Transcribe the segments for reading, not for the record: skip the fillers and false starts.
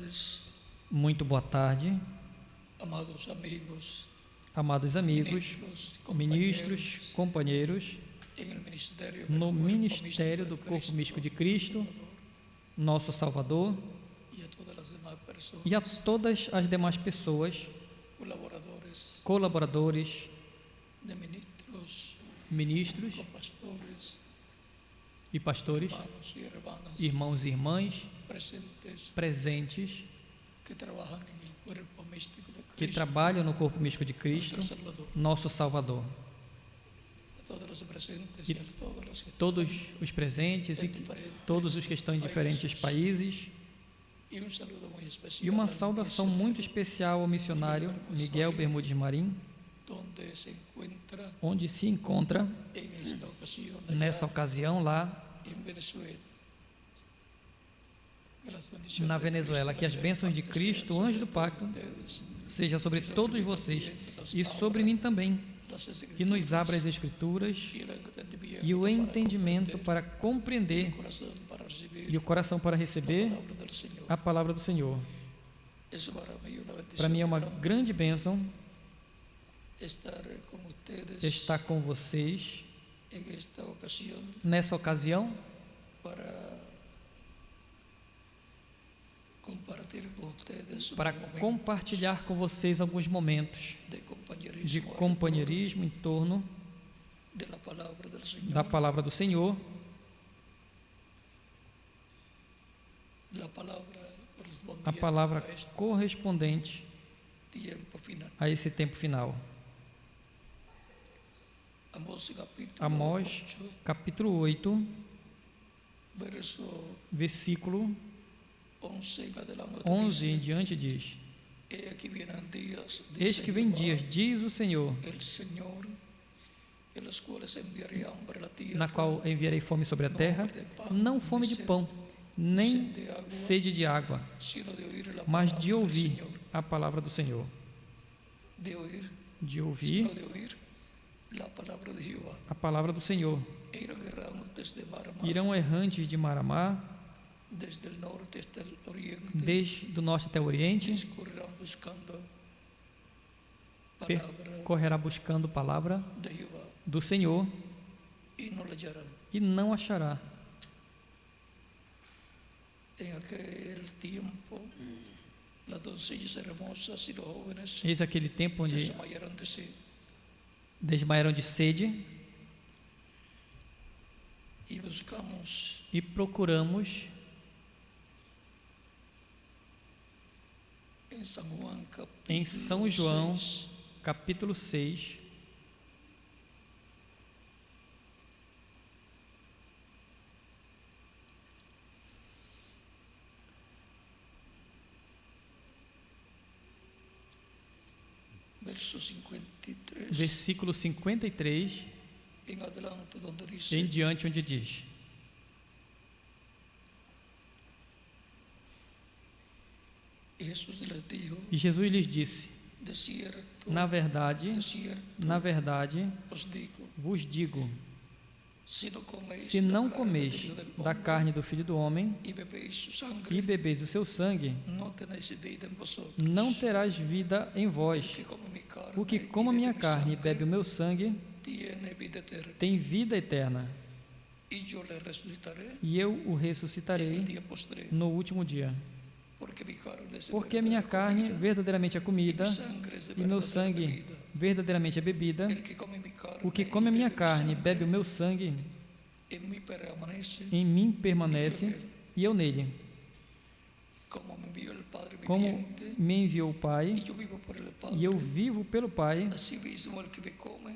tardes, Muito boa tarde, amados amigos, amados amigos, ministros, companheiros, no ministério do Corpo Místico de Cristo, nosso Salvador, e a todas as demais pessoas, colaboradores, ministros e pastores, irmãos e irmãs presentes que trabalham no Corpo Místico de Cristo, nosso Salvador. E todos os presentes e todos os que estão em diferentes países. E uma saudação muito especial ao missionário Miguel Bermúdez Marim, onde se encontra nessa ocasião lá na Venezuela. Que as bênçãos de Cristo, o anjo do pacto, seja sobre todos vocês e sobre mim também, que nos abra as Escrituras e o entendimento para compreender e o coração para receber a palavra do Senhor. Para mim é uma grande bênção estar com vocês nessa ocasião para compartilhar com vocês alguns momentos de companheirismo em torno da palavra do Senhor, a palavra correspondente a esse tempo final. Amós, capítulo 8, versículo 11 em diante diz: Eis que vem dias, diz o Senhor, na qual enviarei fome sobre a terra, não fome de pão, nem sede de água, mas de ouvir a palavra do Senhor. De ouvir a palavra do Senhor. Irão errantes de mar a mar, desde o norte até o oriente, percorrerá buscando palavra do Senhor e não achará. Eis aquele tempo onde desmaiaram de sede e procuramos em São João, capítulo 6, versículo 53 em diante, onde diz: E Jesus lhes disse: Na verdade, vos digo, se não comeis da carne do Filho do Homem e bebeis o seu sangue, não terás vida em vós. O que come a minha carne e bebe o meu sangue tem vida eterna, e eu o ressuscitarei no último dia. Porque a minha carne verdadeiramente é comida e meu sangue verdadeiramente é bebida. O que come a minha carne e bebe o meu sangue em mim permanece e eu nele. Como me enviou o Pai e eu vivo pelo Pai,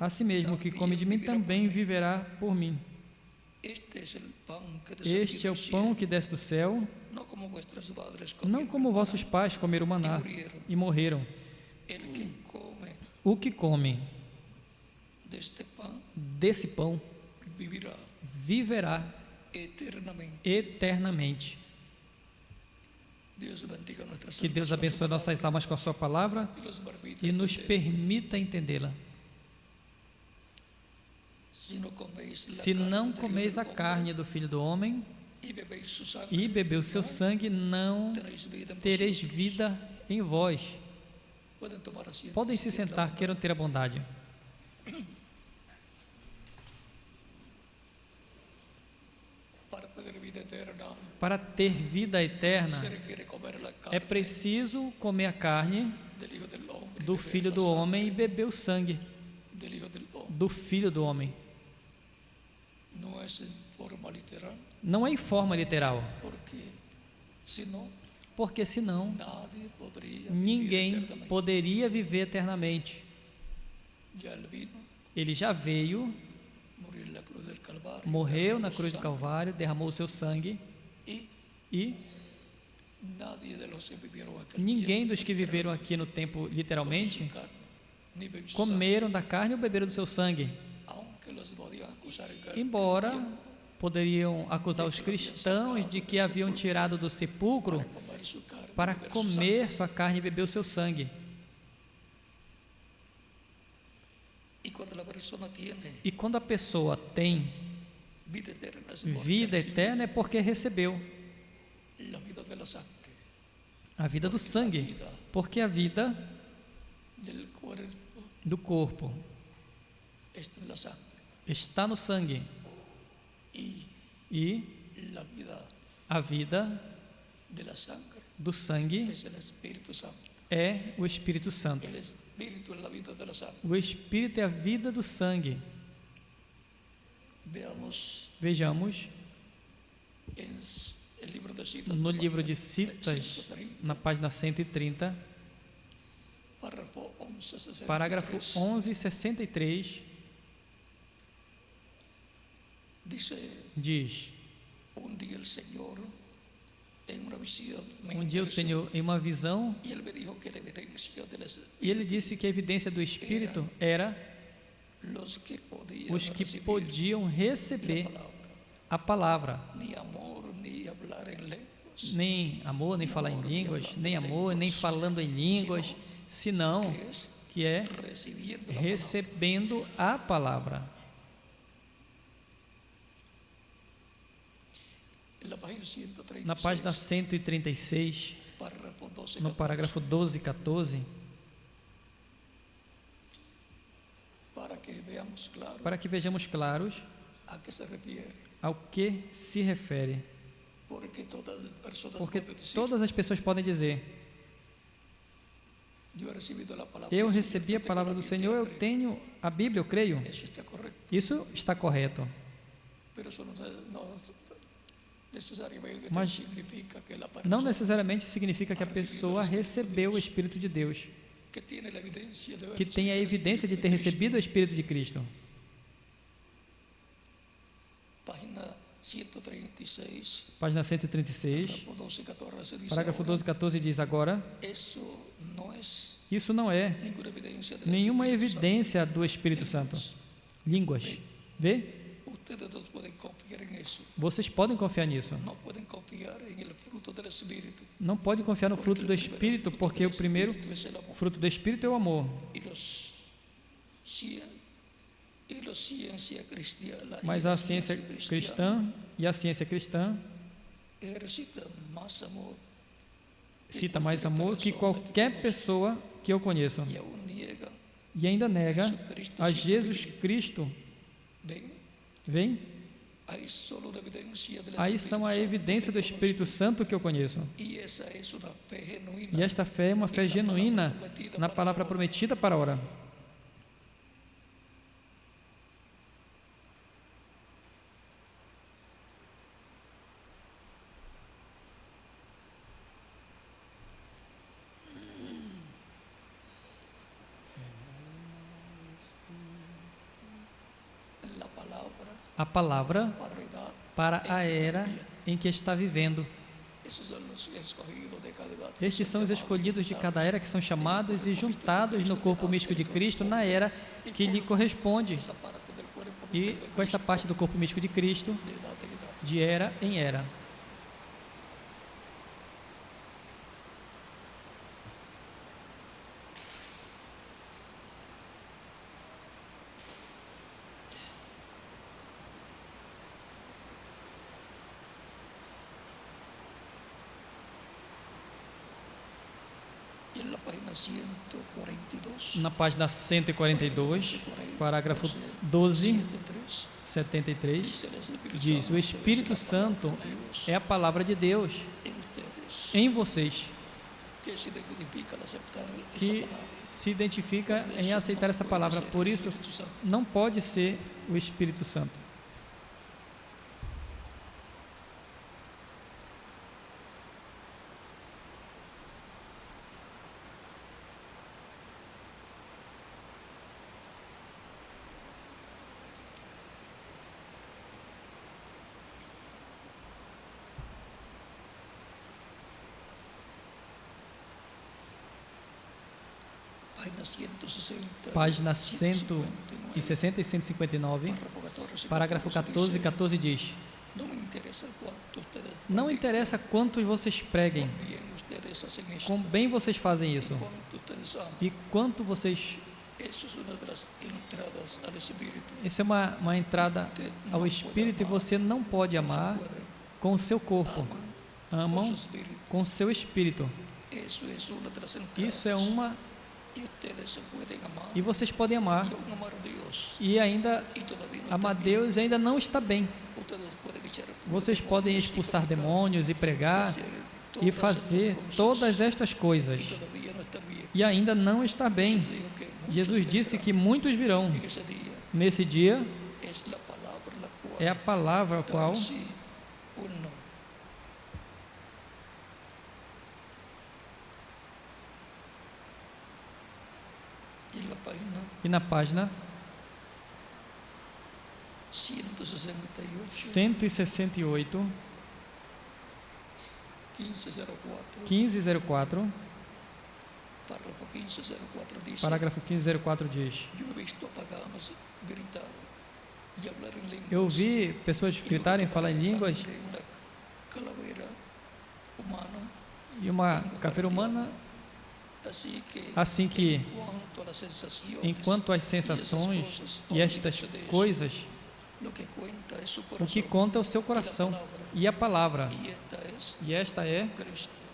assim mesmo o que come de mim também viverá por mim. Este é o pão que desce do céu, não como vossos pais comeram maná e morreram. O que come desse pão viverá eternamente. Que Deus abençoe nossas almas com a sua palavra e nos permita entendê-la. Se não comeis a carne do Filho do Homem e bebeu seu sangue, não tereis vida em vós. Podem se sentar, queiram ter a bondade. Para ter vida eterna, é preciso comer a carne do Filho do Homem e beber o sangue do Filho do Homem. Não é em forma literal, porque senão ninguém poderia viver eternamente. Ele já veio, morreu na cruz do Calvário, derramou o seu sangue, e ninguém dos que viveram aqui no tempo literalmente comeram da carne ou beberam do seu sangue, embora poderiam acusar os cristãos de que haviam tirado do sepulcro para comer sua carne e beber o seu sangue. E quando a pessoa tem vida eterna, é porque recebeu a vida do sangue, porque a vida do corpo está no sangue, e a vida do sangue é o Espírito Santo. O Espírito é a vida do sangue. Vejamos no livro de Citas, na página 130, parágrafo 1163, diz: um dia o Senhor, em uma visão, e ele disse que a evidência do Espírito era os que podiam receber a palavra. Nem amor, nem falar em línguas, nem amor, nem falando em línguas, senão que é recebendo a palavra. Na página 136, no parágrafo 12 e 14, para que vejamos claros ao que se refere. Porque todas as pessoas podem dizer: eu recebi a palavra do Senhor, eu tenho a Bíblia, eu creio. Isso está correto. Mas não necessariamente significa que a pessoa recebeu o Espírito de Deus, que tem a evidência de ter recebido o Espírito de Cristo. Página 136, parágrafo 12 e 14 diz: agora, isso não é nenhuma evidência do Espírito Santo. Línguas, vê? Vocês podem confiar nisso. Não podem confiar no fruto do Espírito, porque o primeiro fruto do Espírito é o amor. Mas a ciência cristã cita mais amor que qualquer pessoa que eu conheço, e ainda nega a Jesus Cristo. Vem? Aí são a evidência do Espírito Santo que eu conheço. E esta fé é uma fé genuína na palavra prometida para a hora. A palavra para a era em que está vivendo. Estes são os escolhidos de cada era, que são chamados e juntados no corpo místico de Cristo na era que lhe corresponde, e com esta parte do corpo místico de Cristo, de era em era. en la página 142, na página 142, parágrafo 12, 73, 73, diz: o Espírito Santo é a palavra de Deus en ustedes, em vocês, que se identifica al aceptar esa que palabra. se identifica em aceitar essa palavra. Por isso, não pode ser o Espírito Santo. Página 160 e 159, parágrafo 14, 14 diz: não interessa quantos vocês preguem, quão bem vocês fazem isso e quanto vocês. Essa é uma entrada ao Espírito, e você não pode amar com o seu corpo, amam com o seu espírito. Isso é uma. E vocês podem amar e ainda amar Deus e ainda não está bem. Vocês podem expulsar demônios e pregar e fazer todas estas coisas e ainda não está bem. Jesus disse que muitos virão. Nesse dia é a palavra a qual e na página 168, 1504, parágrafo 1504 diz: eu ouvi pessoas gritarem, falar em línguas, e uma caveira humana, assim que, enquanto as sensações e estas coisas, o que conta é o seu coração e a palavra, e esta é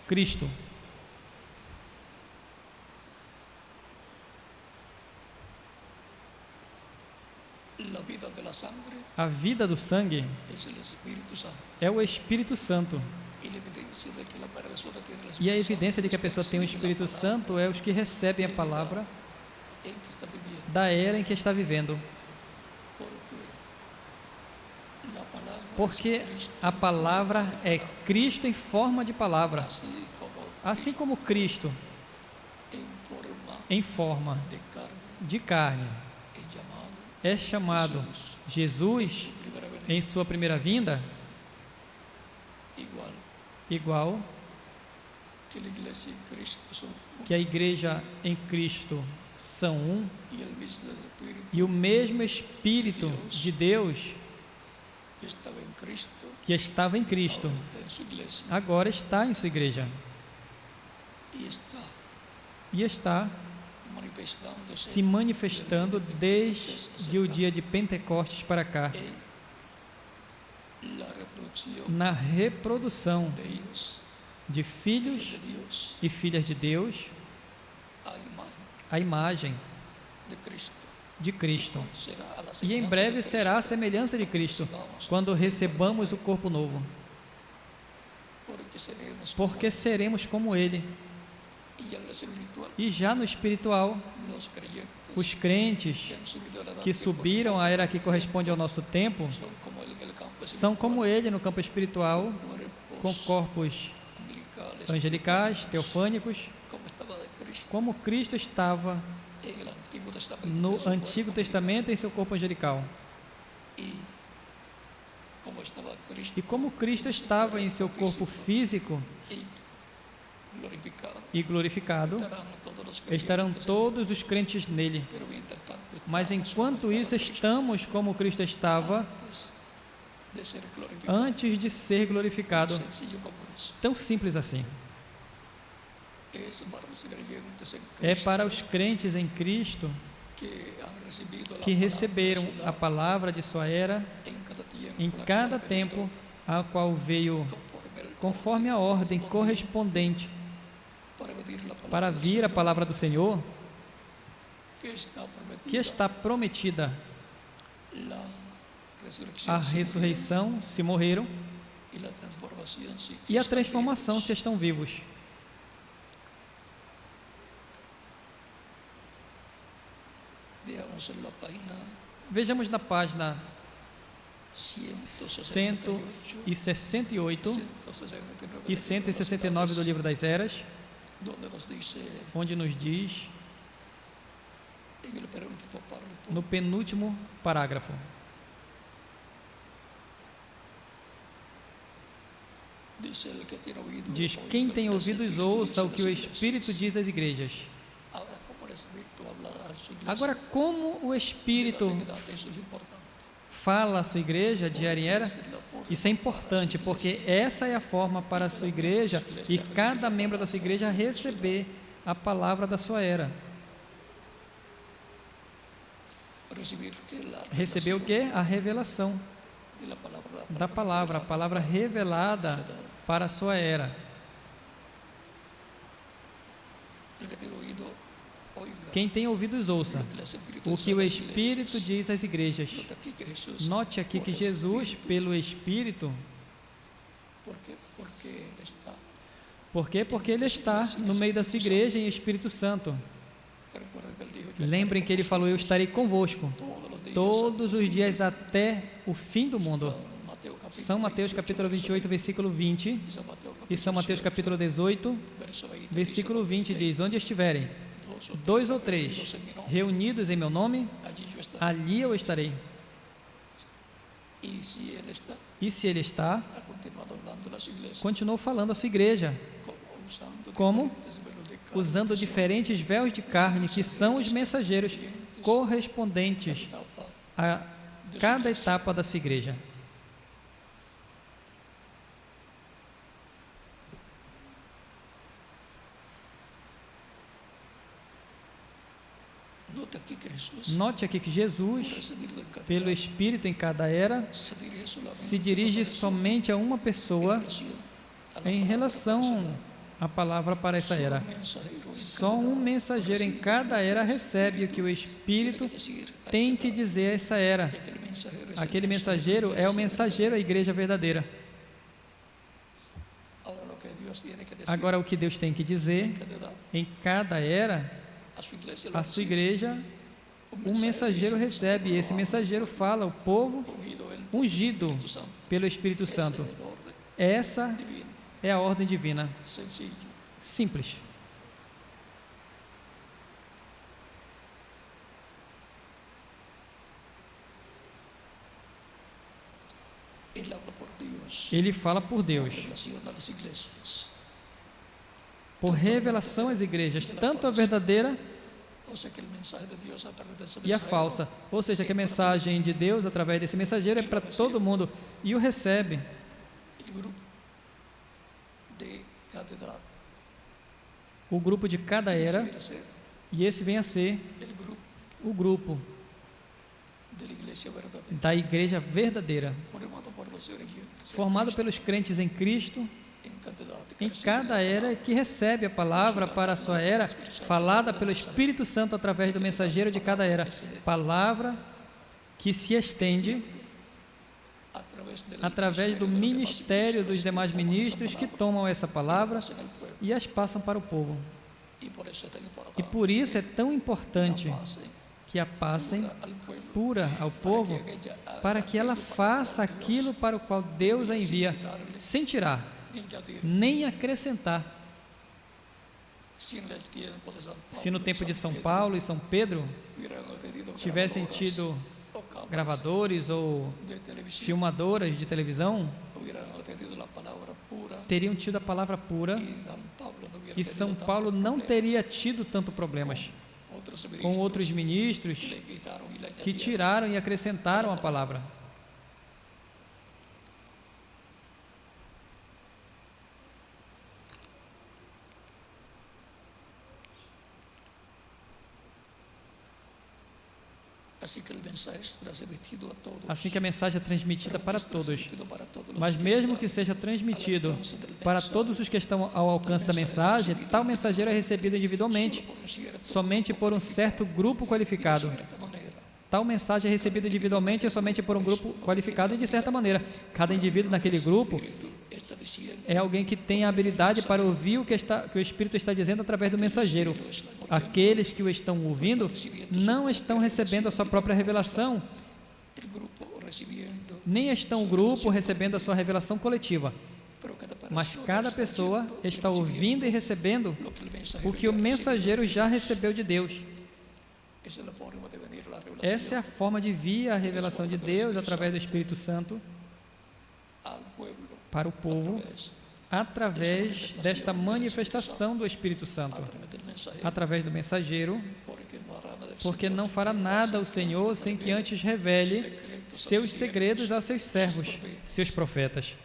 Cristo. A vida do sangue é o Espírito Santo. E a evidência de que a pessoa tem o Espírito Santo é os que recebem a palavra da era em que está vivendo. Porque a palavra é Cristo em forma de palavra. Assim como Cristo em forma de carne é chamado Jesus em sua primeira vinda, igual que a igreja em Cristo são um, e o mesmo Espírito de Deus que estava em Cristo agora está em sua igreja e está se manifestando desde o dia de Pentecostes para cá, na reprodução de filhos e filhas de Deus, a imagem de Cristo. E em breve será a semelhança de Cristo, quando recebamos o corpo novo, porque seremos como Ele. E já no espiritual, os crentes que subiram à era que corresponde ao nosso tempo são como Ele no campo espiritual, com corpos angelicais, teofânicos, como Cristo estava no Antigo Testamento em seu corpo angelical. E como Cristo estava em seu corpo físico e glorificado, estarão todos os crentes nele. Mas enquanto isso, estamos como Cristo estava antes de ser glorificado. Tão simples assim. É para os crentes em Cristo que receberam a palavra de sua era em cada tempo, a qual veio conforme a ordem correspondente para vir a palavra do Senhor, que está prometida, que está prometida a ressurreição, se morreram, e a transformação, se e a transformação, se estão vivos. Veamos na página Vejamos na página 168 168 e 169 do Livro das Eras, donde nos dice onde nos diz, en el penúltimo párrafo, no penúltimo parágrafo, dice el que tiene oído, diz: oiga quem lo tem que el ouvidos Espíritu ouça o dice que a o las Espírito iglesias. diz às igrejas. Ahora, como el Espíritu habla a su iglesia, Agora, como o Espírito eso es importante. fala à sua igreja de era em era, isso é importante, porque essa é a forma para a sua igreja e cada membro da sua igreja receber a palavra da sua era. Recibir que la Receber o quê? A revelação de la palabra, da palavra, a palavra revelada para a sua era. el que tiene oído, oiga Quem tem ouvidos ouça lo que el Espíritu o dice que a o las Espírito iglesias. diz às igrejas. Nota aquí que Jesús, Note aqui que por Jesus, Espíritu, pelo Espírito, porque Él está. por quê? Porque Ele está no meio da sua igreja em Espírito Santo. Recuerden que él dijo, yo Lembrem que Ele falou: eu estarei convosco todos los días todos os dias até o fim do mundo. Mateo capítulo São Mateus 28, capítulo 28, versículo 20 e São Mateus capítulo 18, verso 20, versículo 20 diz: onde estiverem dois ou três reunidos em meu nome, allí yo estaré. ali eu estarei. Y si Él está, E se Ele está, ha continuado hablando a las iglesias, continuou falando à sua igreja, usando como? diferentes velos de carne, usando diferentes véus de carne, que são os mensageiros correspondentes etapa a cada etapa da sua igreja. Nota aquí que Jesús, Note aqui que Jesus, recibido en cada pelo Espírito em cada era, se dirige solamente se dirige somente a uma pessoa a la em palabra relação à palavra para essa era. mensajero en Só um mensageiro em cada era recebe o que o Espírito decir, tem que dizer a essa era. aquel mensajero es Aquele mensageiro é o mensageiro à igreja verdadeira. ahora lo que Dios tiene que decir Agora, o que Deus tem que dizer que le da em cada era, a su iglesia, a sua igreja, um mensageiro recebe, e esse mensageiro fala ao povo ungido pelo Espírito Santo. el orden Essa divino, é a ordem divina. sencillo. Simples. Él habla por Dios, Ele fala por Deus, relación a las iglesias. por revelação às igrejas, tanto a verdadeira O sea que el mensaje de Dios a través de ese e a mensajero falsa. Ou seja, que a mensagem de Deus através desse mensageiro é para todo mundo e o recebe. el grupo de cada edad O grupo de cada era, viene a ser e esse vem a ser el grupo o grupo de la iglesia verdadera, da igreja verdadeira, formado por los creyentes formado pelos crentes em Cristo, en cada edad, em cada era, que recebe a palavra para a sua era, falada pelo Espírito Santo através do mensageiro de cada era. Palavra que se estende através do ministério dos demais ministros que tomam essa palavra e as passam para o povo. y por eso es tan E importante por isso é tão importante que a passem al pueblo pura ao povo, para que ela faça aquilo para o qual Deus a envia, sem tirar, ni añadir. nem acrescentar. Si en el tiempo de San Pablo, Se no tempo de São Paulo e São Pedro hubieran tenido tivessem grabadoras tido o cámaras gravadores ou de televisión, filmadoras de televisão, hubieran tenido la palabra pura teriam tido a palavra pura y San Pablo no hubiera e São tenido Paulo tantos não problemas teria tido tanto problemas otros com ministros outros ministros que le quitaron y le que añadieron. tiraram e acrescentaram a palavra. A Así que el mensaje es transmitido a todos. Assim que a mensagem é transmitida para todos. Transmitido para todos los Mas que mesmo están que seja transmitido al alcance del para mensaje, todos os que estão ao alcance da mensagem, tal mensageiro é recebido individualmente, por un cierto somente por um certo grupo qualificado. cierta manera. Tal mensagem é recebida individualmente somente por um grupo qualificado e de certa maneira. Cada indivíduo naquele grupo Está diciendo é alguém que tem a habilidade para ouvir o que o Espírito está dizendo através do mensageiro. Aqueles que o estão ouvindo não estão recebendo a sua própria revelação, el grupo recibiendo, nem estão o grupo recebendo a sua revelação coletiva. pero cada Mas persona cada pessoa está ouvindo e recebendo lo que el mensajero o que o ya mensageiro já recebeu de Deus. recibió. Esa es la forma de venir la revelación Essa é a forma de vir a revelação de Deus através do Espírito Santo al pueblo para o povo, através desta manifestação do Espírito Santo, a través del mensaje, através do mensageiro, porque no hará nada del porque não fará nada o Senhor sem que antes revele seus segredos a seus servos, seus profetas.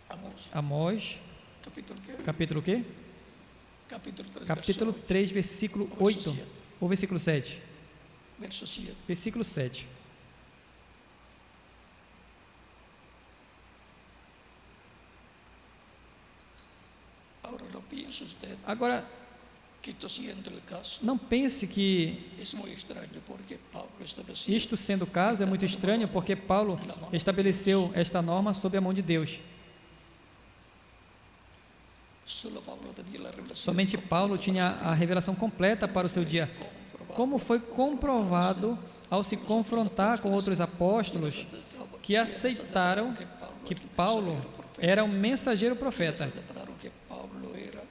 Amós, Amós, capítulo qué? capítulo o quê? Capítulo 3, Capítulo 3, versículo 8, ou versículo 7? verso 7. Versículo 7. Ahora no piense usted Agora, que esto siendo el caso não pense que es muy extraño porque Pablo estableció isto sendo o caso é muito estranho, porque Paulo estabeleceu esta norma sob a mão de Deus. solo Pablo tenía la revelación Somente Paulo tinha a revelação completa para o seu dia. Como foi comprovado ao se confrontar com outros apóstolos que aceitaram que Paulo era um mensageiro profeta. aceptaron que Pablo era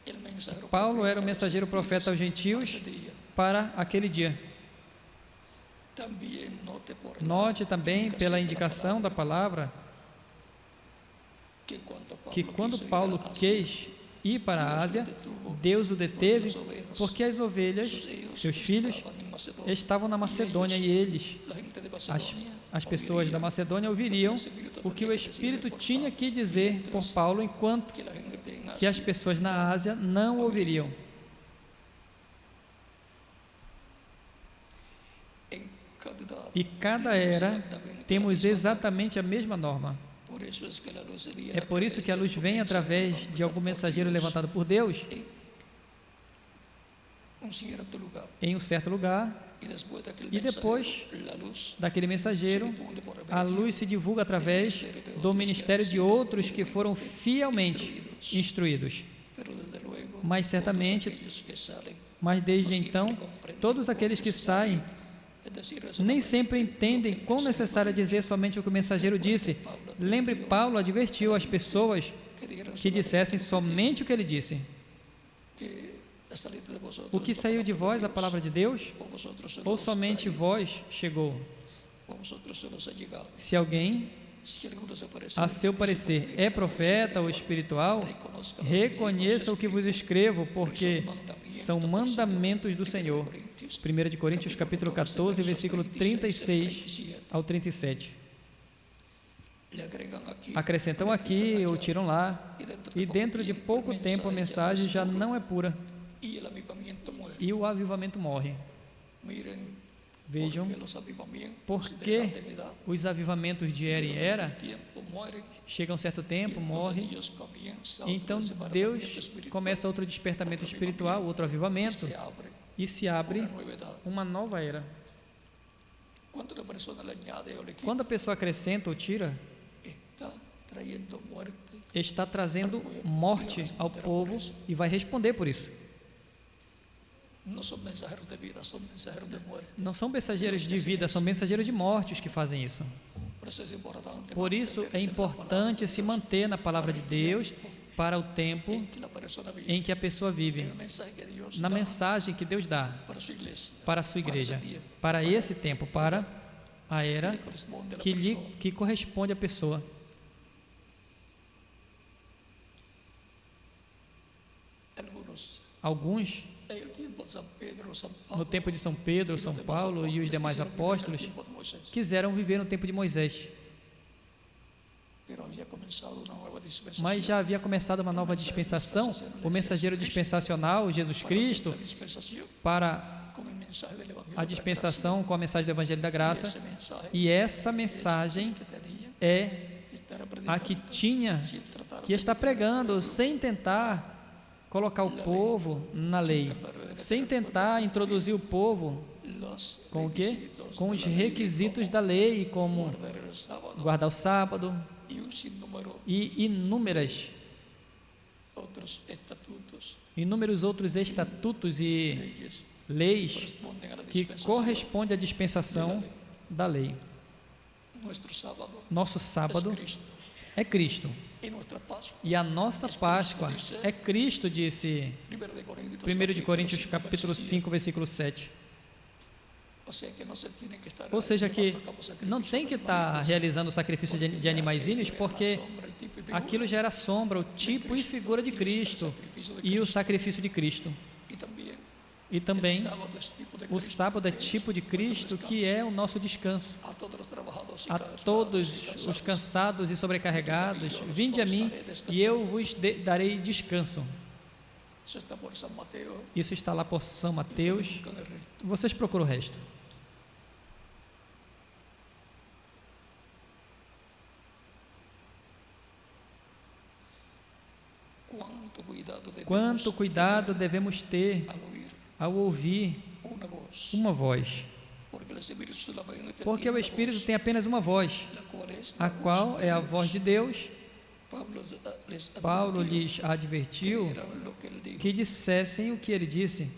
el mensajero Paulo era o mensageiro profeta aos ese gentios día. para aquele dia. También note por la Note também pela indicación indicação da palavra que quando Paulo quis ir para a Ásia, Deus o deteve porque as ovelhas, seus filhos, estavam na Macedônia e eles, as pessoas da Macedônia, ouviriam o que o Espírito tinha que dizer por Paulo, enquanto que as pessoas na Ásia não ouviriam. E cada era temos exatamente a mesma norma. É por isso que a luz vem através de algum mensageiro levantado por Deus em um certo lugar, e depois daquele mensageiro, a luz se divulga através do ministério de outros que foram fielmente instruídos. Mas certamente, desde então, todos aqueles que saem nem sempre entendem quão necessário é dizer somente o que o mensageiro disse. Lembre, Paulo advertiu as pessoas que dissessem somente o que ele disse. O que saiu de vós, a palavra de Deus, ou somente vós chegou? Se alguém, a seu parecer, é profeta ou espiritual, reconheça o que vos escrevo, porque são mandamentos do Senhor. 1 Coríntios capítulo 14, versículo 36 ao 37. Acrescentam aqui ou tiram lá, e dentro de pouco tempo a mensagem já não é pura, e o avivamento morre. Vejam, porque os avivamentos de era em era chegam a um certo tempo, morrem, então Deus começa outro despertamento espiritual, outro avivamento, e se abre uma nova era. Quando a pessoa acrescenta ou tira, está trazendo morte ao povo e vai responder por isso. Não são mensageiros de vida, são mensageiros de morte os que fazem isso. Por isso é importante se manter na palavra de Deus para o tempo em que a pessoa vive, na mensagem que Deus dá para a sua igreja, para esse tempo, para a era que corresponde à pessoa. Alguns, no tempo de São Pedro, São Paulo e os demais apóstolos, quiseram viver no tempo de Moisés. Mas já havia começado uma nova dispensação, o mensageiro dispensacional, Jesus Cristo, para mensaje del Evangelio a de la dispensação com a mensagem do Evangelho da gracia. Graça, Ese mensaje e essa mensagem que tenía é que estar a que predicando, tinha sin tratar que está pregando, sem tentar colocar o povo na lei, sem tentar introduzir o povo los com o quê? requisitos Com de os la ley, requisitos da lei, como guardar el sábado guardar o sábado y un sinnúmero e inúmeros outros estatutos e leyes leis corresponden a la que dispensación. correspondem à dispensação da lei. Nuestro sábado Nosso es sábado Cristo é Cristo y nuestra Pascua. e a nossa Páscoa é Cristo, disse 1 de Coríntios capítulo 5, versículo 7. Ou seja, que não tem que estar realizando o sacrifício de animaizinhos, porque aquilo já era sombra, o tipo e figura de Cristo e o sacrifício de Cristo. E também o sábado é tipo de Cristo, que é o nosso descanso. A todos os cansados e sobrecarregados, vinde a mim e eu vos darei descanso. Isso está lá por São Mateus. Vocês procuram o resto. Quanto cuidado devemos ter ao ouvir uma voz, porque o Espírito tem apenas uma voz, a qual é a voz de Deus. Paulo lhes advertiu que dissessem o que ele disse,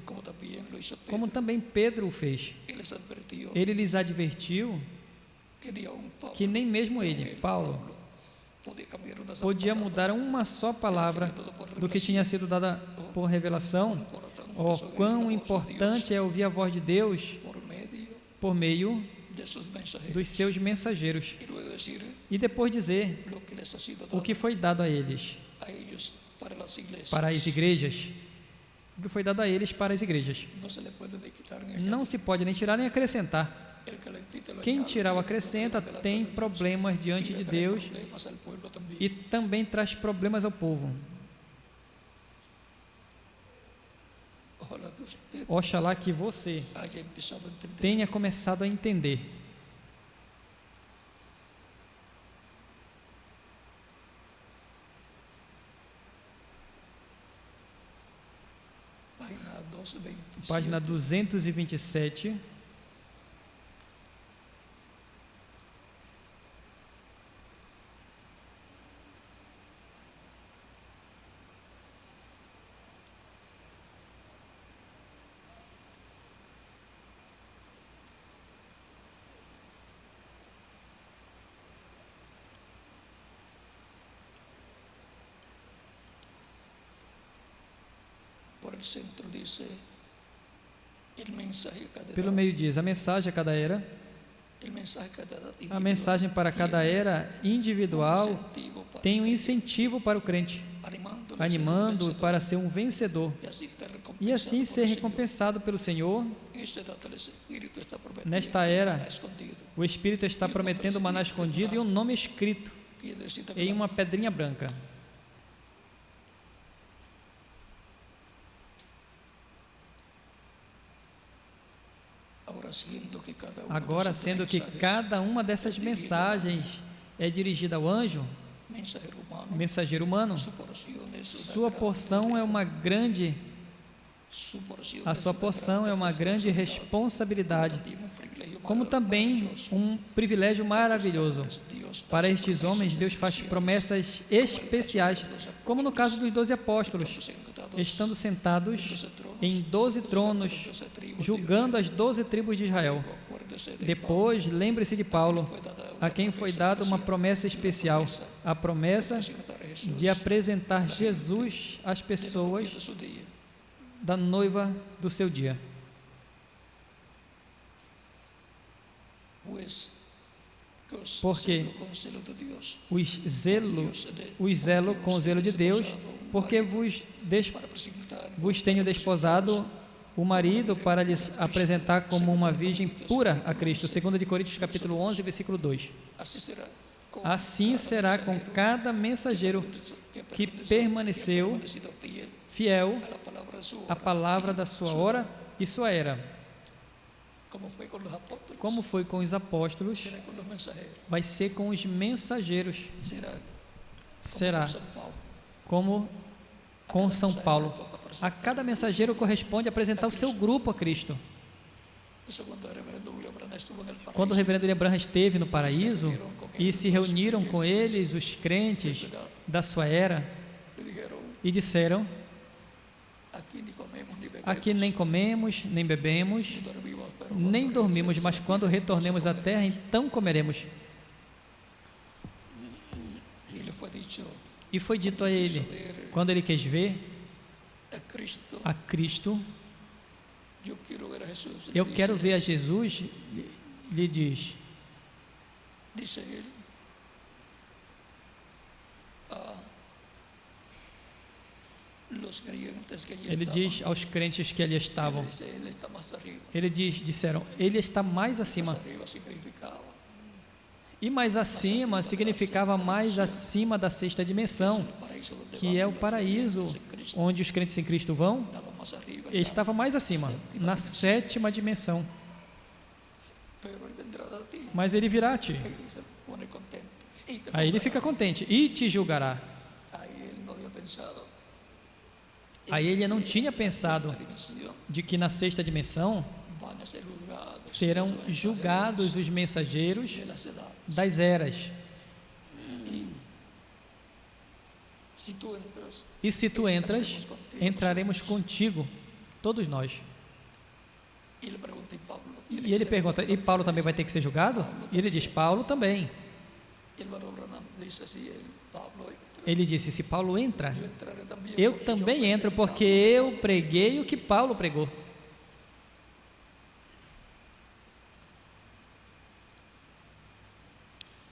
como também Pedro o fez. Ele lhes advertiu que nem mesmo ele, Paulo, podia mudar uma só palavra do que tinha sido dada por revelação. Oh, quão importante é ouvir a voz de Deus por meio dos seus mensageiros, e depois dizer o que foi dado a eles para as igrejas. O que foi dado a eles para as igrejas. Não se pode nem tirar nem acrescentar. Quem tirar ou acrescenta tem problemas diante de Deus e também traz problemas ao povo. Oxalá que você tenha começado a entender. Página 227. Pelo meio diz, a mensagem a cada era, a mensagem para cada era individual tem um incentivo para o crente, animando-o para ser um vencedor e assim ser recompensado pelo Senhor. Nesta era, o Espírito está prometendo um maná escondido e um nome escrito em uma pedrinha branca. Agora, sendo que cada uma dessas mensagens é dirigida ao anjo, mensageiro humano, sua porção é uma grande responsabilidade, como também um privilégio maravilhoso. Para estes homens, Deus faz promessas especiais, como no caso dos 12 apóstolos, estando sentados em 12 tronos, julgando as 12 tribos de Israel. Depois, lembre-se de Paulo, a quem foi dada uma promessa especial, a promessa de apresentar Jesus às pessoas da noiva do seu dia. Porque os zelo com o zelo de Deus, porque vos tenho desposado o marido para lhes apresentar como uma virgem pura a Cristo. 2 de Coríntios capítulo 11, versículo 2. Assim será com cada mensageiro que permaneceu fiel à palavra da sua hora e sua era. como foi com os apóstolos, como foi com os apóstolos, será com os mensageiros, vai ser com os mensageiros. será Será com São Paulo. como com São Paulo. A cada mensageiro corresponde apresentar o seu grupo a Cristo. Isso quando o reverendo William Branham estuvo no paraíso, Quando o reverendo William Branham esteve no paraíso e se reuniram com eles, os crentes da sua era, le dijeron, e disseram: aqui nem comemos, nem bebemos, aqui nem comemos, nem bebemos, dormimos, pero nem quando dormimos, regresemos mas quando retornemos à terra, então comeremos. y le fue dicho E foi dito a ele, quando ele quis ver a Cristo, a Cristo, yo quiero ver a Jesús. Le eu dice, quero ver a Jesus, lhe diz: dice él, los creyentes que allí ele estaban, diz aos crentes que ali estavam, dice, él está más arriba. disseram, ele está mais acima. Más arriba significaba E mais acima significava mais acima da sexta dimensão, el paraíso donde que van é o los paraíso creyentes en Cristo. onde os crentes em Cristo vão. Estaba más arriba, Ele estava mais acima, na sétima dimensão. pero él vendrá a ti. Mas ele virá a ti. Él se pone contento. Y te Aí ele juzgará. fica contente e te julgará. Ahí él no había pensado Aí ele não tinha pensado la dimensión de que na sexta dimensão van a ser juzgados serão los mensajeros julgados os mensageiros de las edades. das eras. Si tú entras, E se tu entras, entraremos contigo, todos nós. y le pregunta, ¿y Pablo tiene E que ele ser pergunta: juzgado e Paulo por também eso? vai ter que ser julgado? E ele diz: Paulo também. Y el varón Branham dice así, Pablo entra, Ele disse: se Paulo entra, yo entraré también, eu porque também yo entro, prediqué porque Pablo. eu preguei o que Paulo pregou.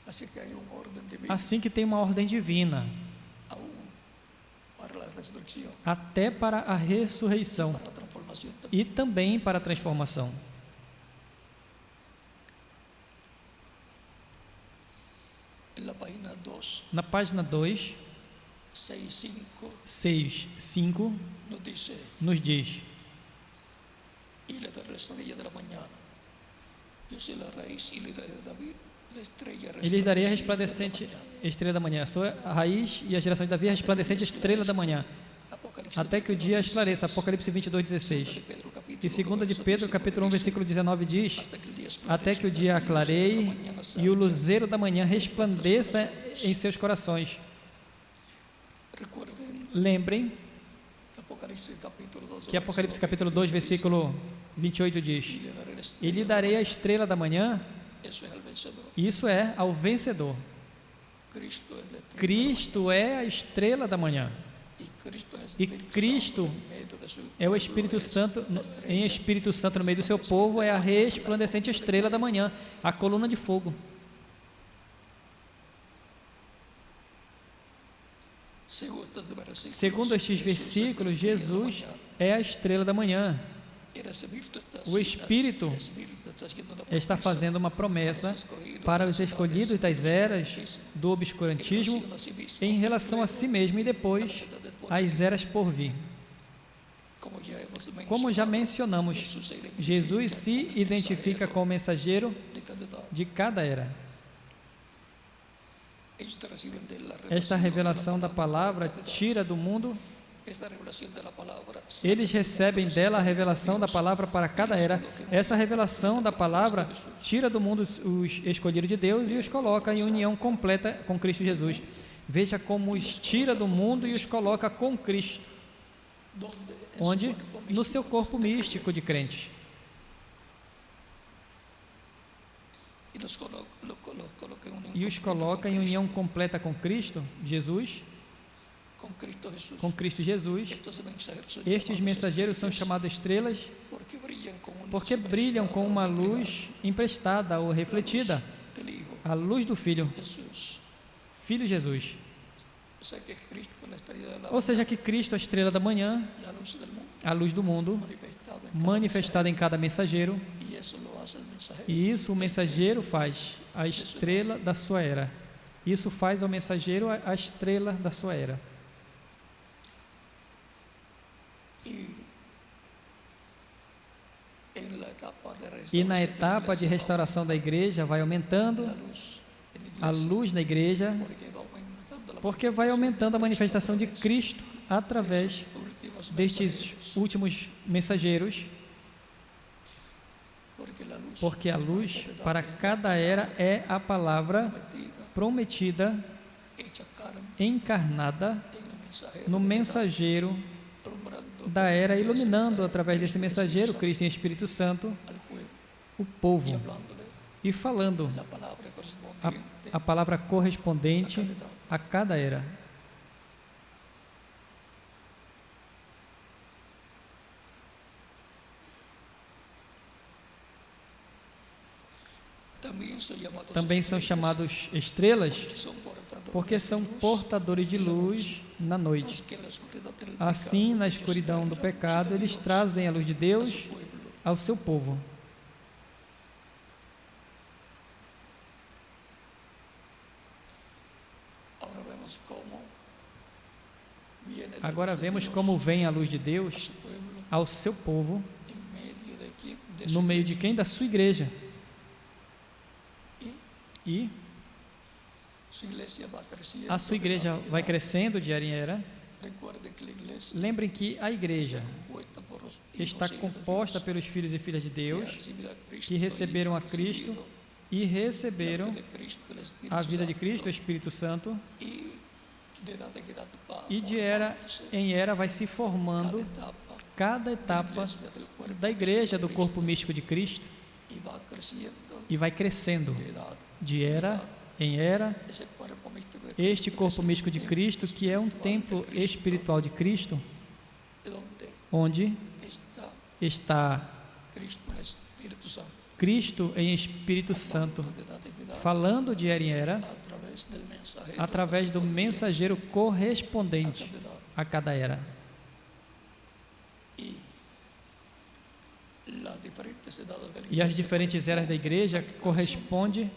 Así que hay un orden divino Assim que tem uma ordem divina, aún para la resurrección, até para a ressurreição para la transformación también. e também para a transformação. En la página 2, Na página 2, 6, 5, 6, 5, nos dice, nos diz: y le daré la estrella de la mañana. Yo soy la raíz y le daré a David la estrella E lhes darei a resplandeciente resplandecente de la mañana. estrela da manhã. Sou a raiz e a geração de Davi, a resplandecente estrela da manhã, Apocalipsis até que o dia 22, esclareça. Apocalipse 22, 16. de Pedro, capítulo E 2 de Pedro, capítulo 1, dice, versículo 19 diz: hasta que el día esclarezca até que o dia y el lucero de la clareie mañana e o salga. luzeiro da manhã resplandeça em seus corações. Recuerden Lembrem Apocalipsis capítulo 2, que Apocalipse capítulo 2, versículo 28 y diz: le daré la e estrella lhe de la darei a mañana. estrela da manhã. Eso es al vencedor. Isso é ao vencedor. Cristo es la estrella Cristo é a estrela da manhã. y Cristo es E el Espíritu Cristo Santo en medio de su é o pueblo, Espírito es Santo, la estrella. em Espírito Santo no meio do seu povo, é a resplandecente estrela da manhã, a coluna de fogo. Segundo estes versículos, Jesus é a estrela da manhã. O Espírito está fazendo uma promessa para os escolhidos das eras do obscurantismo em relação a si mesmo e depois às eras por vir. Como já mencionamos, Jesus se identifica com o mensageiro de cada era. Esta revelação da palavra tira do mundo. Eles recebem dela a revelação da palavra para cada era. Essa revelação da palavra tira do mundo os escolhidos de Deus e os coloca em união completa com Cristo Jesus. Veja como os tira do mundo e os coloca com Cristo. Onde? No seu corpo místico de crentes. E os coloca em união completa com Cristo Jesus. Com Cristo Jesus. Estes mensageiros são chamados estrelas porque brilham com uma luz emprestada ou refletida, a luz do Filho, Filho Jesus. Ou seja, que Cristo é a estrela da manhã, a luz do mundo, manifestada em cada mensageiro, e isso o mensageiro faz, a estrela da sua era. Isso faz ao mensageiro a estrela da sua era. E na etapa de restauração da igreja vai aumentando a luz na igreja, porque vai aumentando a manifestação de Cristo através destes últimos mensageiros, porque a luz para cada era é a palavra prometida, encarnada no mensageiro da era, iluminando através desse mensageiro, Cristo em Espírito Santo, o povo, e falando a palavra correspondente a cada era. Também são chamados estrelas, porque são portadores de luz na noite. Assim, na escuridão do pecado, eles trazem a luz de Deus ao seu povo. Agora vemos como vem a luz de Deus ao seu povo, no meio de quem? Da sua igreja. E a sua igreja vai crescendo de era em era. Lembrem que a igreja está composta pelos filhos e filhas de Deus que receberam a Cristo e receberam a vida de Cristo, o Espírito Santo, e de era em era vai se formando cada etapa da igreja do corpo místico de Cristo e vai crescendo de era em era. Este corpo místico de Cristo, que é um templo espiritual de Cristo, onde está Cristo em Espírito Santo, falando de era em era, através do mensageiro correspondente a cada era. E as diferentes eras da igreja correspondem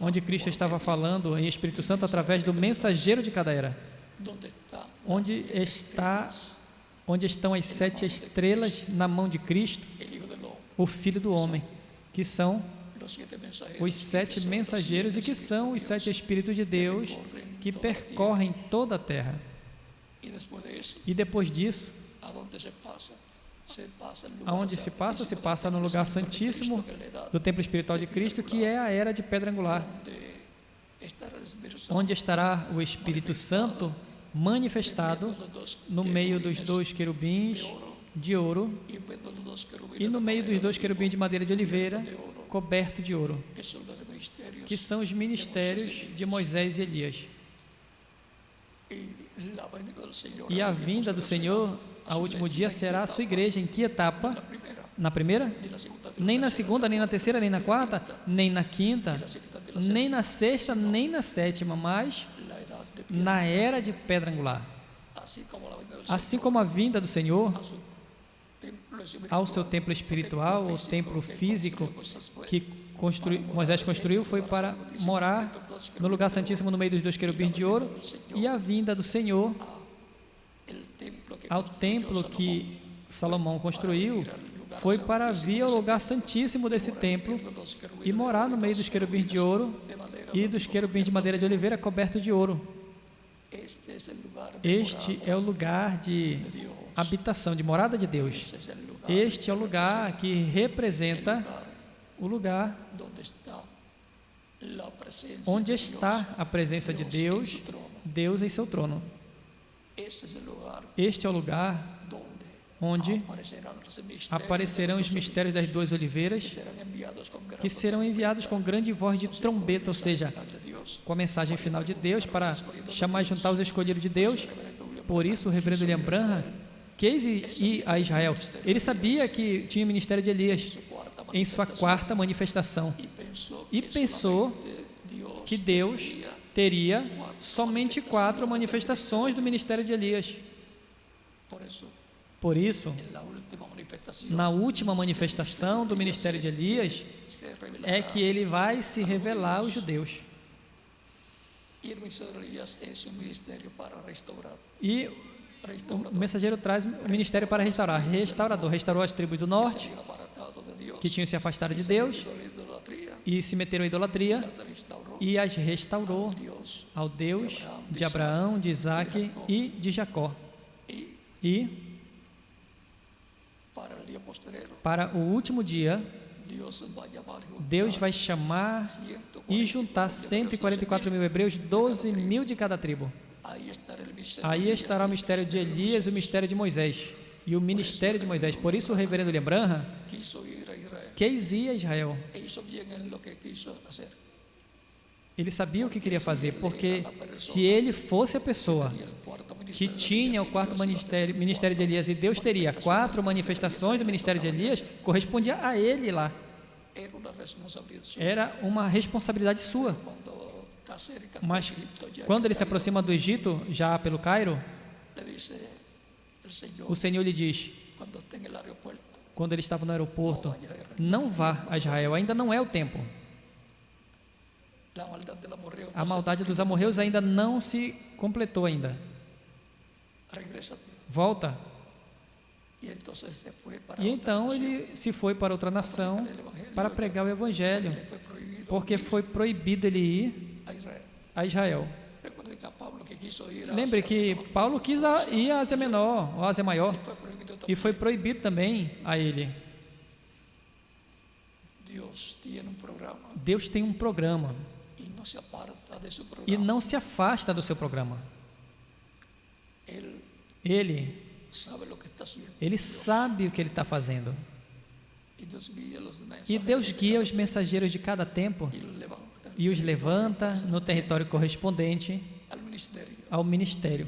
onde Cristo estava falando em Espírito Santo através do mensageiro de cada era. Onde estão as 7 estrelas na mão de Cristo, o Filho do Homem, que são os 7 mensageiros e que são os 7 Espíritos de Deus que percorrem toda a terra. E depois disso, aonde se passa no lugar santíssimo do templo espiritual de Cristo, que é a era de pedra angular, onde estará o Espírito Santo manifestado no meio dos 2 querubins de ouro e no meio dos 2 querubins de madeira de oliveira, coberto de ouro, que são os ministérios de Moisés e Elias. E a vinda do Senhor, ao último dia, será a sua igreja. Em que etapa? Na primeira? Nem na segunda, nem na terceira, nem na quarta, nem na quinta, nem na sexta, nem na sétima, mas na era de pedra angular. Assim como a vinda do Senhor ao seu templo espiritual, ou templo físico que Moisés construiu, foi para morar no lugar santíssimo no meio dos 2 querubins de ouro, e a vinda do Senhor ao templo que Salomão construiu foi para vir ao lugar santíssimo desse templo e morar no meio dos querubins de ouro e dos querubins de madeira de oliveira coberto de ouro. Este é o lugar de habitação, de morada de Deus. Este é o lugar que representa o lugar onde está a presença de Deus, Deus em seu trono. Este é o lugar onde aparecerão os mistérios das 2 oliveiras, que serão enviados com grande voz de trombeta, ou seja, com a mensagem final de Deus, para chamar e juntar os escolhidos de Deus. Por isso, o reverendo William Branham quis ir a Israel. Ele sabia que tinha o ministério de Elias em sua 4ª manifestação e pensou que Deus teria somente 4 manifestações do ministério de Elias. Por isso, na última manifestação do ministério de Elias, é que ele vai se revelar aos judeus. E O mensageiro traz o ministério para restaurar. Restaurador restaurou as tribos do norte, habían apartado de Dios que tinham se afastado de y Deus seguido la idolatría, e se meteram em idolatria, las restauró e as restaurou Dios ao Deus de Abraão, de Isaac e de Jacó. y E para el día postrero para o último dia, Dios va a llamar y Deus vai chamar e juntar 144 mil hebreus, 12 mil de cada tribo. ahí estará el misterio Aí estará o mistério de Elias e o mistério de Moisés. E o ministério de Moisés. Por isso o reverendo William Branham quiso ir a Israel quis ir a Israel. e hizo bien en lo que quiso hacer. Ele sabia o que queria fazer, porque se ele fosse a pessoa Y el cuarto que ministerio tinha o quarto ministério de Elias e Deus teria 4 manifestações do ministério de Elias, correspondia a ele lá. era una responsabilidad suya. Era uma responsabilidade sua. Cuando está cerca Mas de Egipto, ya quando ele se aproxima do Egito, já pelo Cairo, le dice el Señor, o Senhor lhe diz, cuando esté en el aeropuerto, quando ele estava no aeroporto, não vá a Israel, ainda não é o tempo. la maldad del amorreo A no maldade dos amorreus ainda não se completou ainda. se regresa. Volta. Y entonces se fue para E otra então nación. ele se foi para outra nação para pregar o Evangelho, Le fue prohibido porque foi proibido ele ir a Israel. a Israel. Recuerde que a Pablo que quiso ir a Lembre Asia que Paulo quis ir à Ásia Menor, ou Ásia Maior, fue prohibido e también. foi proibido também a ele. Dios tiene un programa Deus tem um programa y no se aparta de su e programa. não se afasta do seu programa. Él Ele sabe lo que está haciendo. Ele sabe o que ele está fazendo. Y Dios guía los E mensajeros Deus guia os mensageiros de cada tempo y los levanta e os levanta no território correspondente al ministerio. ao ministério.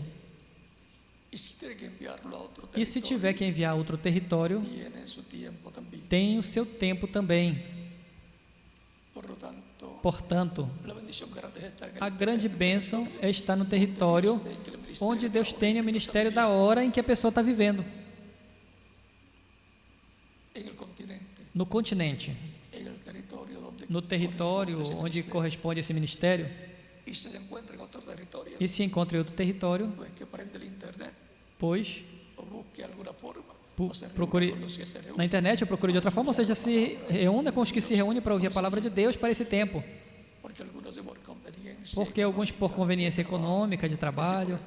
Y si tiene que enviarlo a otro E se territorio, tiver que enviar a outro território, tiene su tiempo también. tem o seu tempo também. Por lo tanto, Portanto, la bendición grande es estar en a el grande bênção é estar no território onde Deus tem o ministério da hora em que a pessoa está vivendo. en el continente, No continente, en el territorio donde no território corresponde ese onde ministerio. corresponde esse ministério, Y si se encuentra en otro territorio, e se encontra em outro território, pues que prende el internet pois o busque alguna forma pu- o se reúna procure con los que se reúnen, na internet ou procure de outra forma, ou seja, se reúna com os que se reúnem para ouvir a palavra de Deus para esse tempo. porque algunos de por conveniencia Porque alguns por conveniência econômica, de trabalho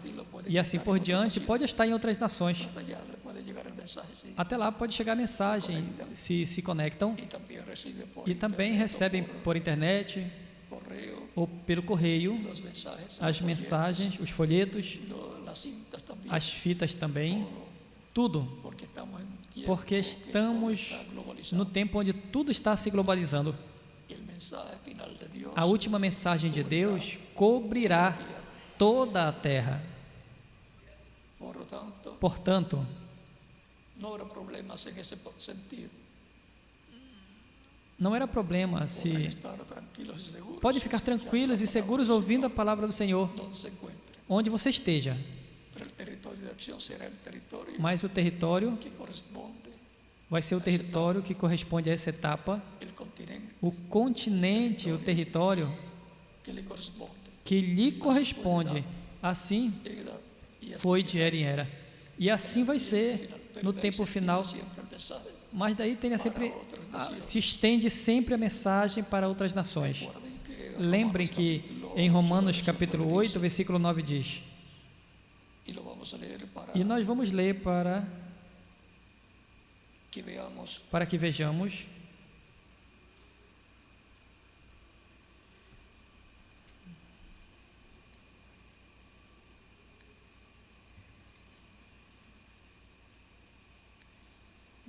e assim por diante, pode estar em outras nações. hasta allá le puede llegar el mensaje, sí, Até lá pode chegar a mensagem, se conectam y también recibe por e também internet recebem por internet o correo ou pelo correio los mensajes, as mensagens, os folhetos, las cintas también, as fitas também, tudo, porque estamos en tiempo porque que estamos todo está globalizado. no tempo onde tudo está se globalizando. Y el mensaje final de Dios A última mensagem de Deus cobrirá toda a terra. por lo tanto Portanto, no habrá problemas en ese sentido. não era problema Podrán se estar tranquilos y seguros pode ficar tranquilos e seguros ouvindo a palavra do Senhor, donde se encuentre. onde você esteja. Pero el territorio de acción será el territorio Mas o território que corresponde, vai ser o território que corresponde a essa etapa, el continente o continente, o território que le corresponde. que lhe corresponde. Assim Y así foi de era em era. E assim vai ser pero no de ahí tempo se final. extiende siempre el mensaje. Mas daí tem sempre, se estende sempre a mensagem para outras nações. Recuerden que Lembrem que em Romanos capítulo 8, versículo 9 diz, y lo vamos a leer e nós vamos ler que veamos para que vejamos,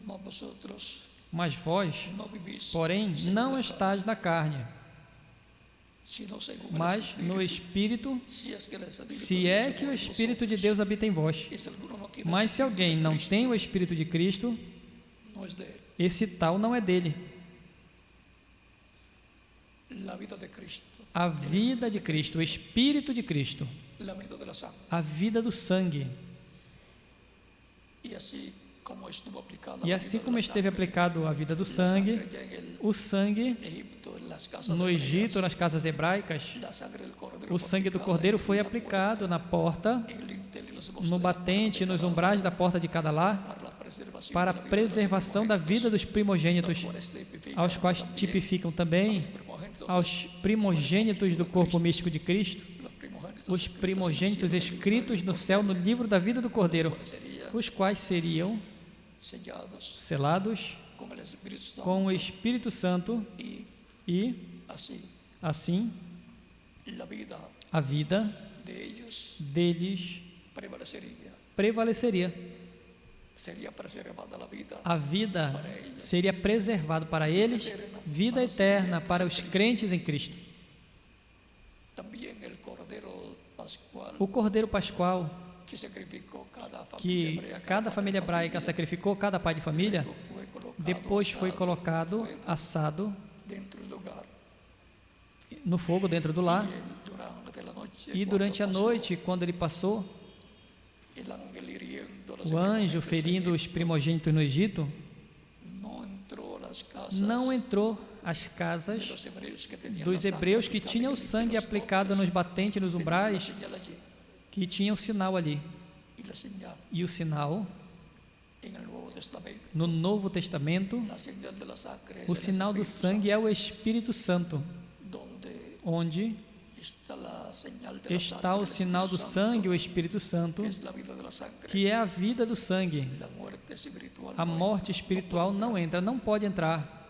mas vosotros mas vós, no vivís porém, não estáis na carne, sino según el mas no Espírito, si es que el Espíritu se de é Dios que o mora en Espírito de vosotros. Deus habita em vós. Y si alguno no tiene Mas el se Espíritu alguém de não Cristo, tem o Espírito de Cristo, no es de él. esse tal não é dele. La vida de Cristo, A vida de Cristo, o Espírito de Cristo, la vida de la sangre. a vida do sangue. Y así como estuvo aplicada E la assim vida como de la esteve sangre, aplicado a vida do sangue, ya en el o sangue Egipto, en las casas no hebreas, Egito, nas casas hebraicas, la sangre del cordero o fue sangue do aplicada cordeiro en foi la aplicado puerta, na porta, en el dintel y los no postes de la puerta batente, de nos cada umbrais lar, da porta de cada lar, para la para a preservación de la vida de los preservação da vida dos primogênitos, aos quais tipificam também aos primogênitos do corpo místico de Cristo, os primogênitos escritos no céu no livro da vida do Cordeiro, os quais seriam sellados selados con el Espíritu Santo, com o Espírito Santo, e assim la vida a vida de ellos deles prevalecería. prevaleceria. Sería preservada la vida A vida seria preservada para eles, vida eterna para os crentes em Cristo. también el Cordero Pascual O Cordeiro Pascual, que sacrificó que cada família hebraica sacrificou, cada pai de família, fue colocado depois foi asado colocado, assado dentro del hogar no fogo dentro do lar, durante la noche, e durante a noite, quando ele passou, el ángel hiriendo a los o anjo primogénitos ferindo os primogênitos no Egito, no entró a las casas não entrou às de casas los hebreos que tenían dos la hebreus sangre que aplicada tinham o en sangue los aplicado postes, nos batentes, nos tenían la umbrais, señal allí, que tinha o sinal ali. y la señal E o sinal, en el Nuevo Testamento, no Novo Testamento, la señal de la sangre es o el sinal do Espíritu sangue é o Espírito Santo, Santo, donde onde está la señal de la está sangre, o el sinal do Espíritu Santo, sangue, o Espírito Santo, que es la vida de la sangre. que é a vida do sangue. La muerte espiritual A no morte entra, espiritual não entra, não pode entrar.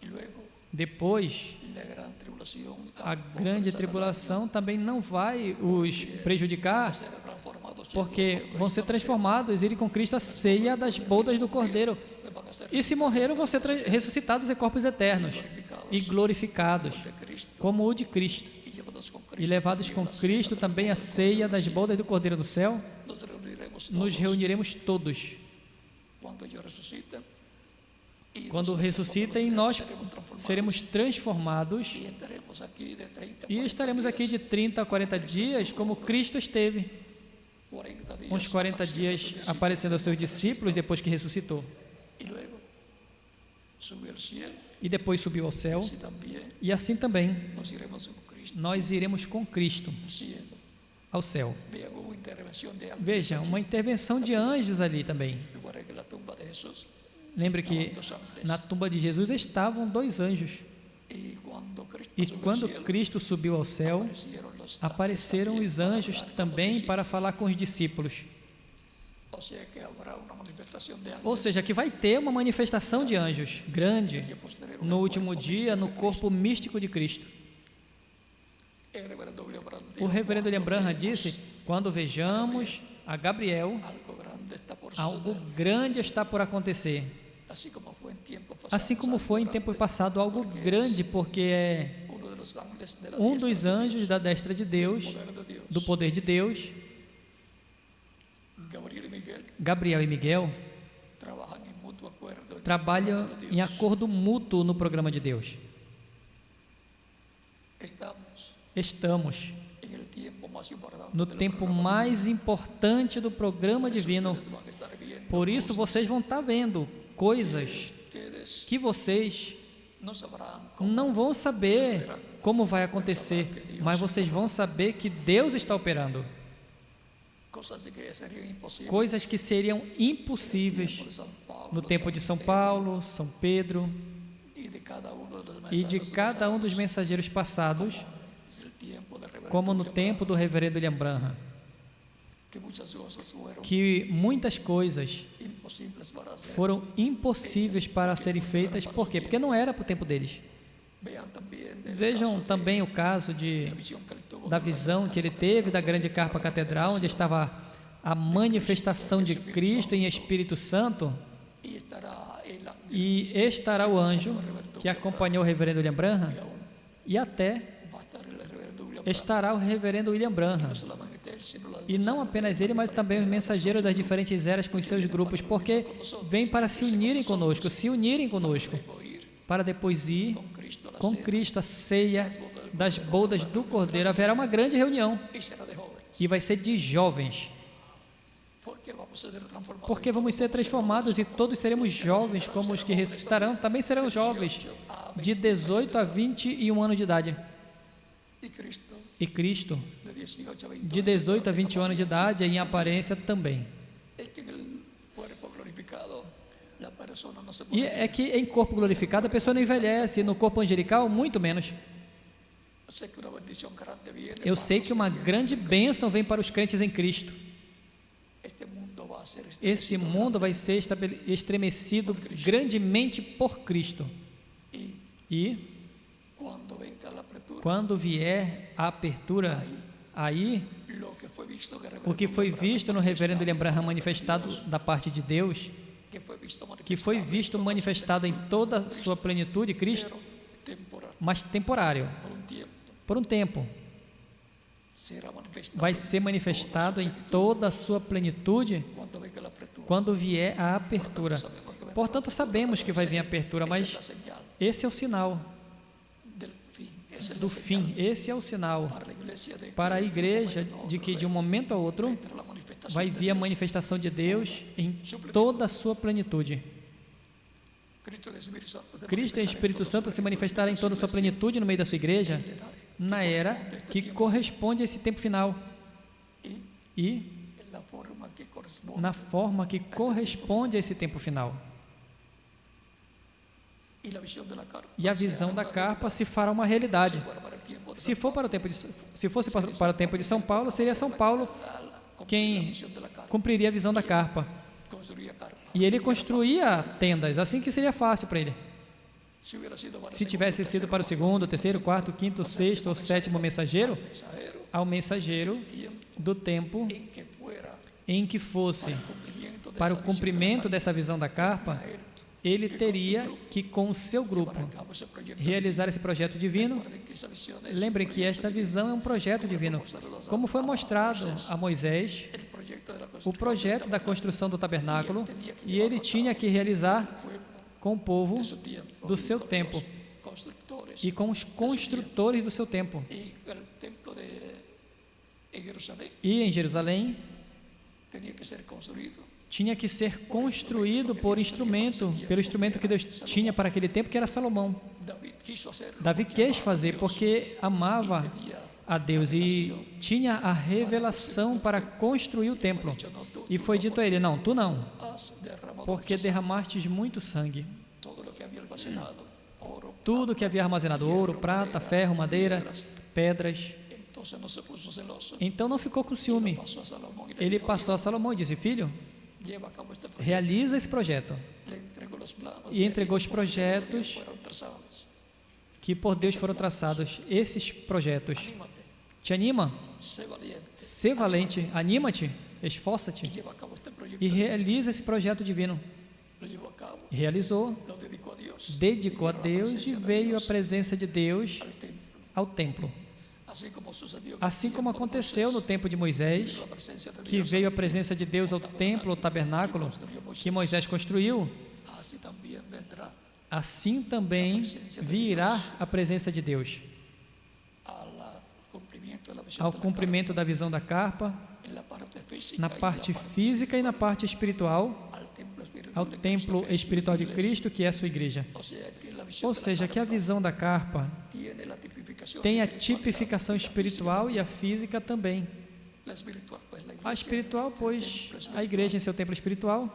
y luego Depois, la gran tribulación a tampoco grande les hará tribulação também não vai os prejudicar, daño, serán transformados porque llenos vão ser con Cristo, transformados, irem com Cristo a ceia das bodas do Cordeiro. van a ser E se morreram, vão ser ressuscitados em corpos eternos e glorificados, de Cristo como o de Cristo. y llevados con E Cristo. levados com Cristo também a ceia das bodas do Cordeiro no céu, Nos reuniremos nos todos reuniremos todos. cuando ellos resuciten. Y Quando nosotros ressuscitem, cuando nós seremos transformados seremos transformados y estaremos aquí de 30 e estaremos aqui de 30 a 40 dias, como Cristo esteve, 40 días uns 40 dias aparecendo aos seus discípulos depois que ressuscitou. y luego subió al cielo E depois subiu ao céu, y también e assim também nos iremos con Cristo nós iremos com Cristo al cielo. ao céu. Vean, hubo intervención de ángeles Veja, uma intervenção de anjos ali também. igual que la tumba de Jesús. Lembre que na tumba de Jesus estavam 2 anjos. Y cuando Cristo E subió al quando cielo, Cristo subiu ao céu, aparecieron los apareceram ángeles os también anjos para hablar con também los para falar com os discípulos. discípulos. O sea que habrá una manifestación de ángeles Ou seja, que vai ter uma manifestação de anjos grande que posterior no último dia no corpo místico de Cristo. El reverendo William Branham O dijo, reverendo William "Cuando Branham veamos disse: quando vejamos a Gabriel, algo grande está por algo suceder, grande está por acontecer. así como fue en tiempo pasado, Assim como foi em tempo passado, algo grande, porque é uno de los ángeles de la um diestra dos de anjos da destra de Deus, Dios, poder de Dios, do poder de Deus, Gabriel y Miguel Gabriel e Miguel, trabajan en mutuo acuerdo en trabalham el programa de em Dios. acordo mútuo no programa de Deus. Estamos Estamos en el tiempo más importante no del tempo programa mais importante do programa de Dios. divino. Ustedes van a estar viendo Por isso vocês vão estar vendo coisas ustedes que vocês no sabrán cómo, não vão saber como vai acontecer, mas vocês vão saber que Deus está operando. cosas que serían imposibles Coisas que seriam impossíveis por San Pablo, no tempo de São Paulo, São Pedro y de cada uno de los e de mensajeros cada um dos mensageiros passados, el tiempo de reverendo como no William tempo do reverendo William Branham, que muchas cosas fueron que muitas coisas imposibles para hacer. foram impossíveis para serem feitas. Por quê? Porque não era para o tempo deles. Vean también del Vejam caso também o caso de la visión que él tuvo da de visão que ele teve da grande carpa catedral, onde estava a manifestação de Cristo em Espírito Santo, y estará el ángel e estará o anjo que acompanhou o reverendo William Branham, e até va a estar el reverendo William estará o reverendo William Branham. no solamente él sino las E não apenas ele, mas também os mensageiros das diferentes eras com os seus grupos, porque vêm para se unirem conosco, para depois ir con Cristo a la com Cristo a ceia das bodas do Cordeiro. Haverá uma grande reunião y será de jóvenes. e vai ser de jovens, Porque vamos ser transformados e todos seremos jovens como os que ressuscitarão, também serão jovens de 18 a 21 anos de idade. E Cristo, de 18 a 21 anos de idade, em aparência também. E é que em corpo glorificado a pessoa não envelhece, no corpo angelical muito menos. Eu sei que uma grande bênção vem para os crentes em Cristo. Esse mundo vai ser estremecido grandemente por Cristo. E quando vier a apertura, aí o que foi visto no reverendo William Branham manifestado da parte de Deus, que foi visto manifestado em toda a sua plenitude, Cristo, mas temporário, por um tempo, vai ser manifestado em toda a sua plenitude quando vier a apertura. Portanto, sabemos que vai vir a apertura, mas esse é o sinal do fim, esse é o sinal para a igreja de que de um momento a outro vai vir a manifestação de Deus em toda a sua plenitude. Cristo e o Espírito Santo se manifestarem em toda a sua plenitude no meio da sua igreja, na era que corresponde a esse tempo final e na forma que corresponde a esse tempo final. E a visão da carpa se fará uma realidade. Se fosse para o tempo de São Paulo, seria São Paulo quem cumpriria a visão da carpa. E ele construía tendas, assim que seria fácil para ele. Se tivesse sido para o segundo, terceiro, quarto, quinto, sexto ou sétimo mensageiro, ao mensageiro do tempo em que fosse para o cumprimento dessa visão da carpa, ele teria que, com o seu grupo, realizar esse projeto divino. Lembrem que esta visão é um projeto divino. Como foi mostrado a Moisés, o projeto da construção do tabernáculo, e ele tinha que realizar com o povo do seu tempo e com os construtores do seu tempo. E em Jerusalém tinha que ser construído pelo instrumento que Deus tinha para aquele tempo, que era Salomão. Davi quis fazer porque amava a Deus e tinha a revelação para construir o templo. E foi dito a ele: não, tu não, porque derramastes muito sangue. Tudo que havia armazenado, ouro, prata, ferro, madeira, pedras. Então não ficou com ciúme. Ele passou a Salomão e disse: filho, realiza esse projeto. E entregou os projetos que por Deus foram traçados. Esses projetos te anima? Sê valente, anima-te, esforça-te e realiza esse projeto divino. Realizou, dedicou a Deus e veio a presença de Deus ao templo. Assim como aconteceu no tempo de Moisés, que veio a presença de Deus ao templo, ao tabernáculo que Moisés construiu, assim também virá a presença de Deus ao cumprimento da visão da carpa, na parte física e na parte espiritual, ao templo espiritual de Cristo, que é a sua igreja. Ou seja, que a visão da carpa tem a tipificação espiritual e a física também. A espiritual, pois, a igreja em seu templo espiritual.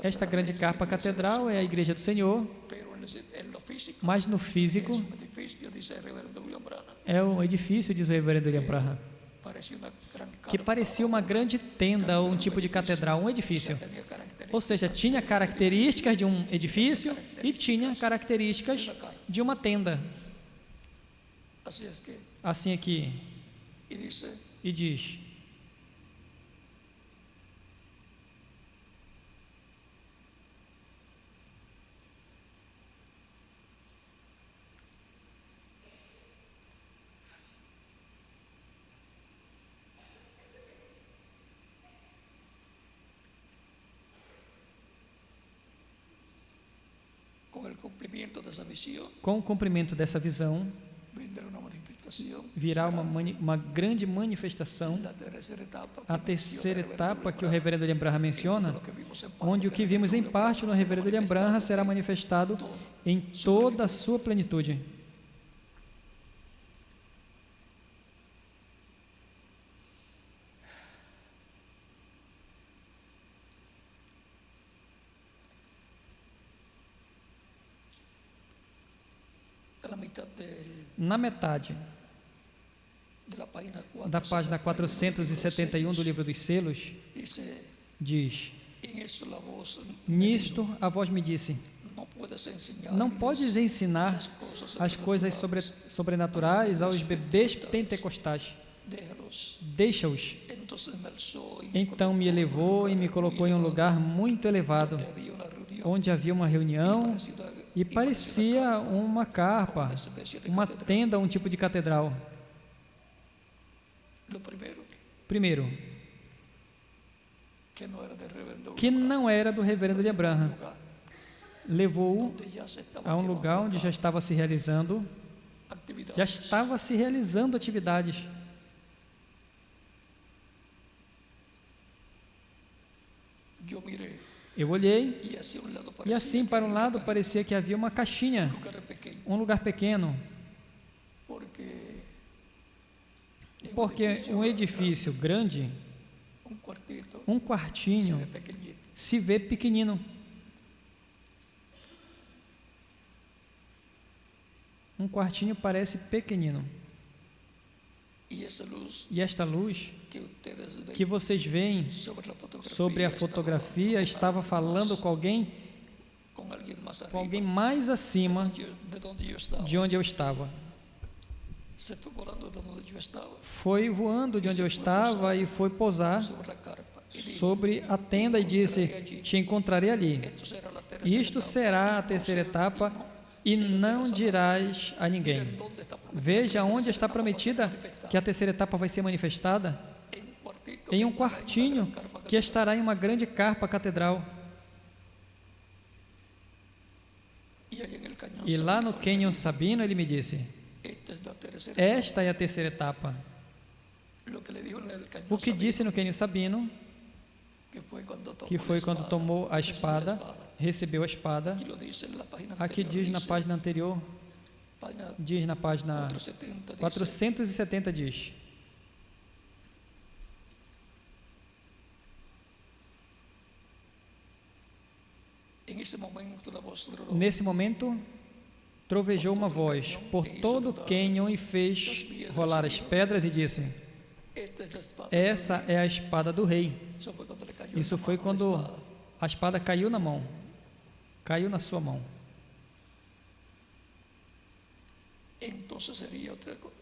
Esta grande carpa catedral é a igreja do Senhor, mas no físico é um edifício, diz o reverendo William Branham, que parecia uma grande tenda ou um tipo de catedral, um edifício. Ou seja, tinha características de um edifício e tinha características de uma tenda. Assim aqui, e diz: com o cumprimento dessa visão, manifestación, virá uma grande manifestação, la tercera etapa que a terceira menciona el etapa que o reverendo reverendo William Branham menciona, lo que vimos en parte onde o del que vimos em reverendo parte no será reverendo William Branham será manifestado em toda a sua plenitude. a la mitad Na metade de la página da página 471 do Livro dos Selos, dice, diz: en esto la voz me nisto dijo, a voz me disse, no puedes enseñar não podes ensinar as coisas sobrenaturais aos bebês pentecostais. Deixa-os. Entonces me alzó y me Então me elevou e me colocou em um lugar muito elevado, había una reunión onde havia uma reunião e parecia uma carpa, uma tenda, um tipo de catedral. lo primero Primeiro, que no era del reverendo que não era do reverendo William Branham, lugar levou-o donde ya se estaba a um llevando lugar onde já estava se realizando, actividades. atividades. Yo miré Eu olhei y hacia un lado e parecía assim que para um había lado una parecia que havia uma caixinha, caja, un lugar pequeño, um lugar pequeno, porque um edifício grande, un cuartito, um quartinho, se ve pequeñito. se vê pequenino. Um quartinho parece pequenino. Y esa luz E esta luz que ustedes ven que vocês veem sobre a fotografia estava falando com alguém con alguien más com arriba alguém mais acima de donde yo estaba. de onde eu estava. Se fue volando de donde yo estaba Foi voando de onde eu estava e foi pousar sobre la carpa. Y dijo, sobre a tenda e disse: te encontrarei ali. esto será la tercera Isto etapa. será a terceira etapa e não dirás a ninguém. ¿Dónde está prometido? Veja onde está prometida que a terceira etapa vai ser manifestada, En un cuartito em um quartinho que estará em uma grande carpa catedral. y allá en el cañón E lá Sabino, no Canyon Sabino ele me disse: esta es la tercera esta é a terceira etapa. lo que le dijo en el cañón O que Sabino, disse no Canyon Sabino, que fue cuando tomó que foi la quando espada, tomou a recibió la espada, recebeu a espada. Aquí lo dice en la página Aqui anterior, diz na dice, página anterior, página diz na página 470, dice, 470 diz: en ese momento la voz trovó, nesse momento trovejou uma voz por todo o cânion e fez rolar as pedras e disse: esta es la espada. essa é a espada do rei. Eso fue cuando le cayó Isso en la foi mano la quando espada. a espada caiu na mão, caiu na sua mão. Entonces sería otra cosa.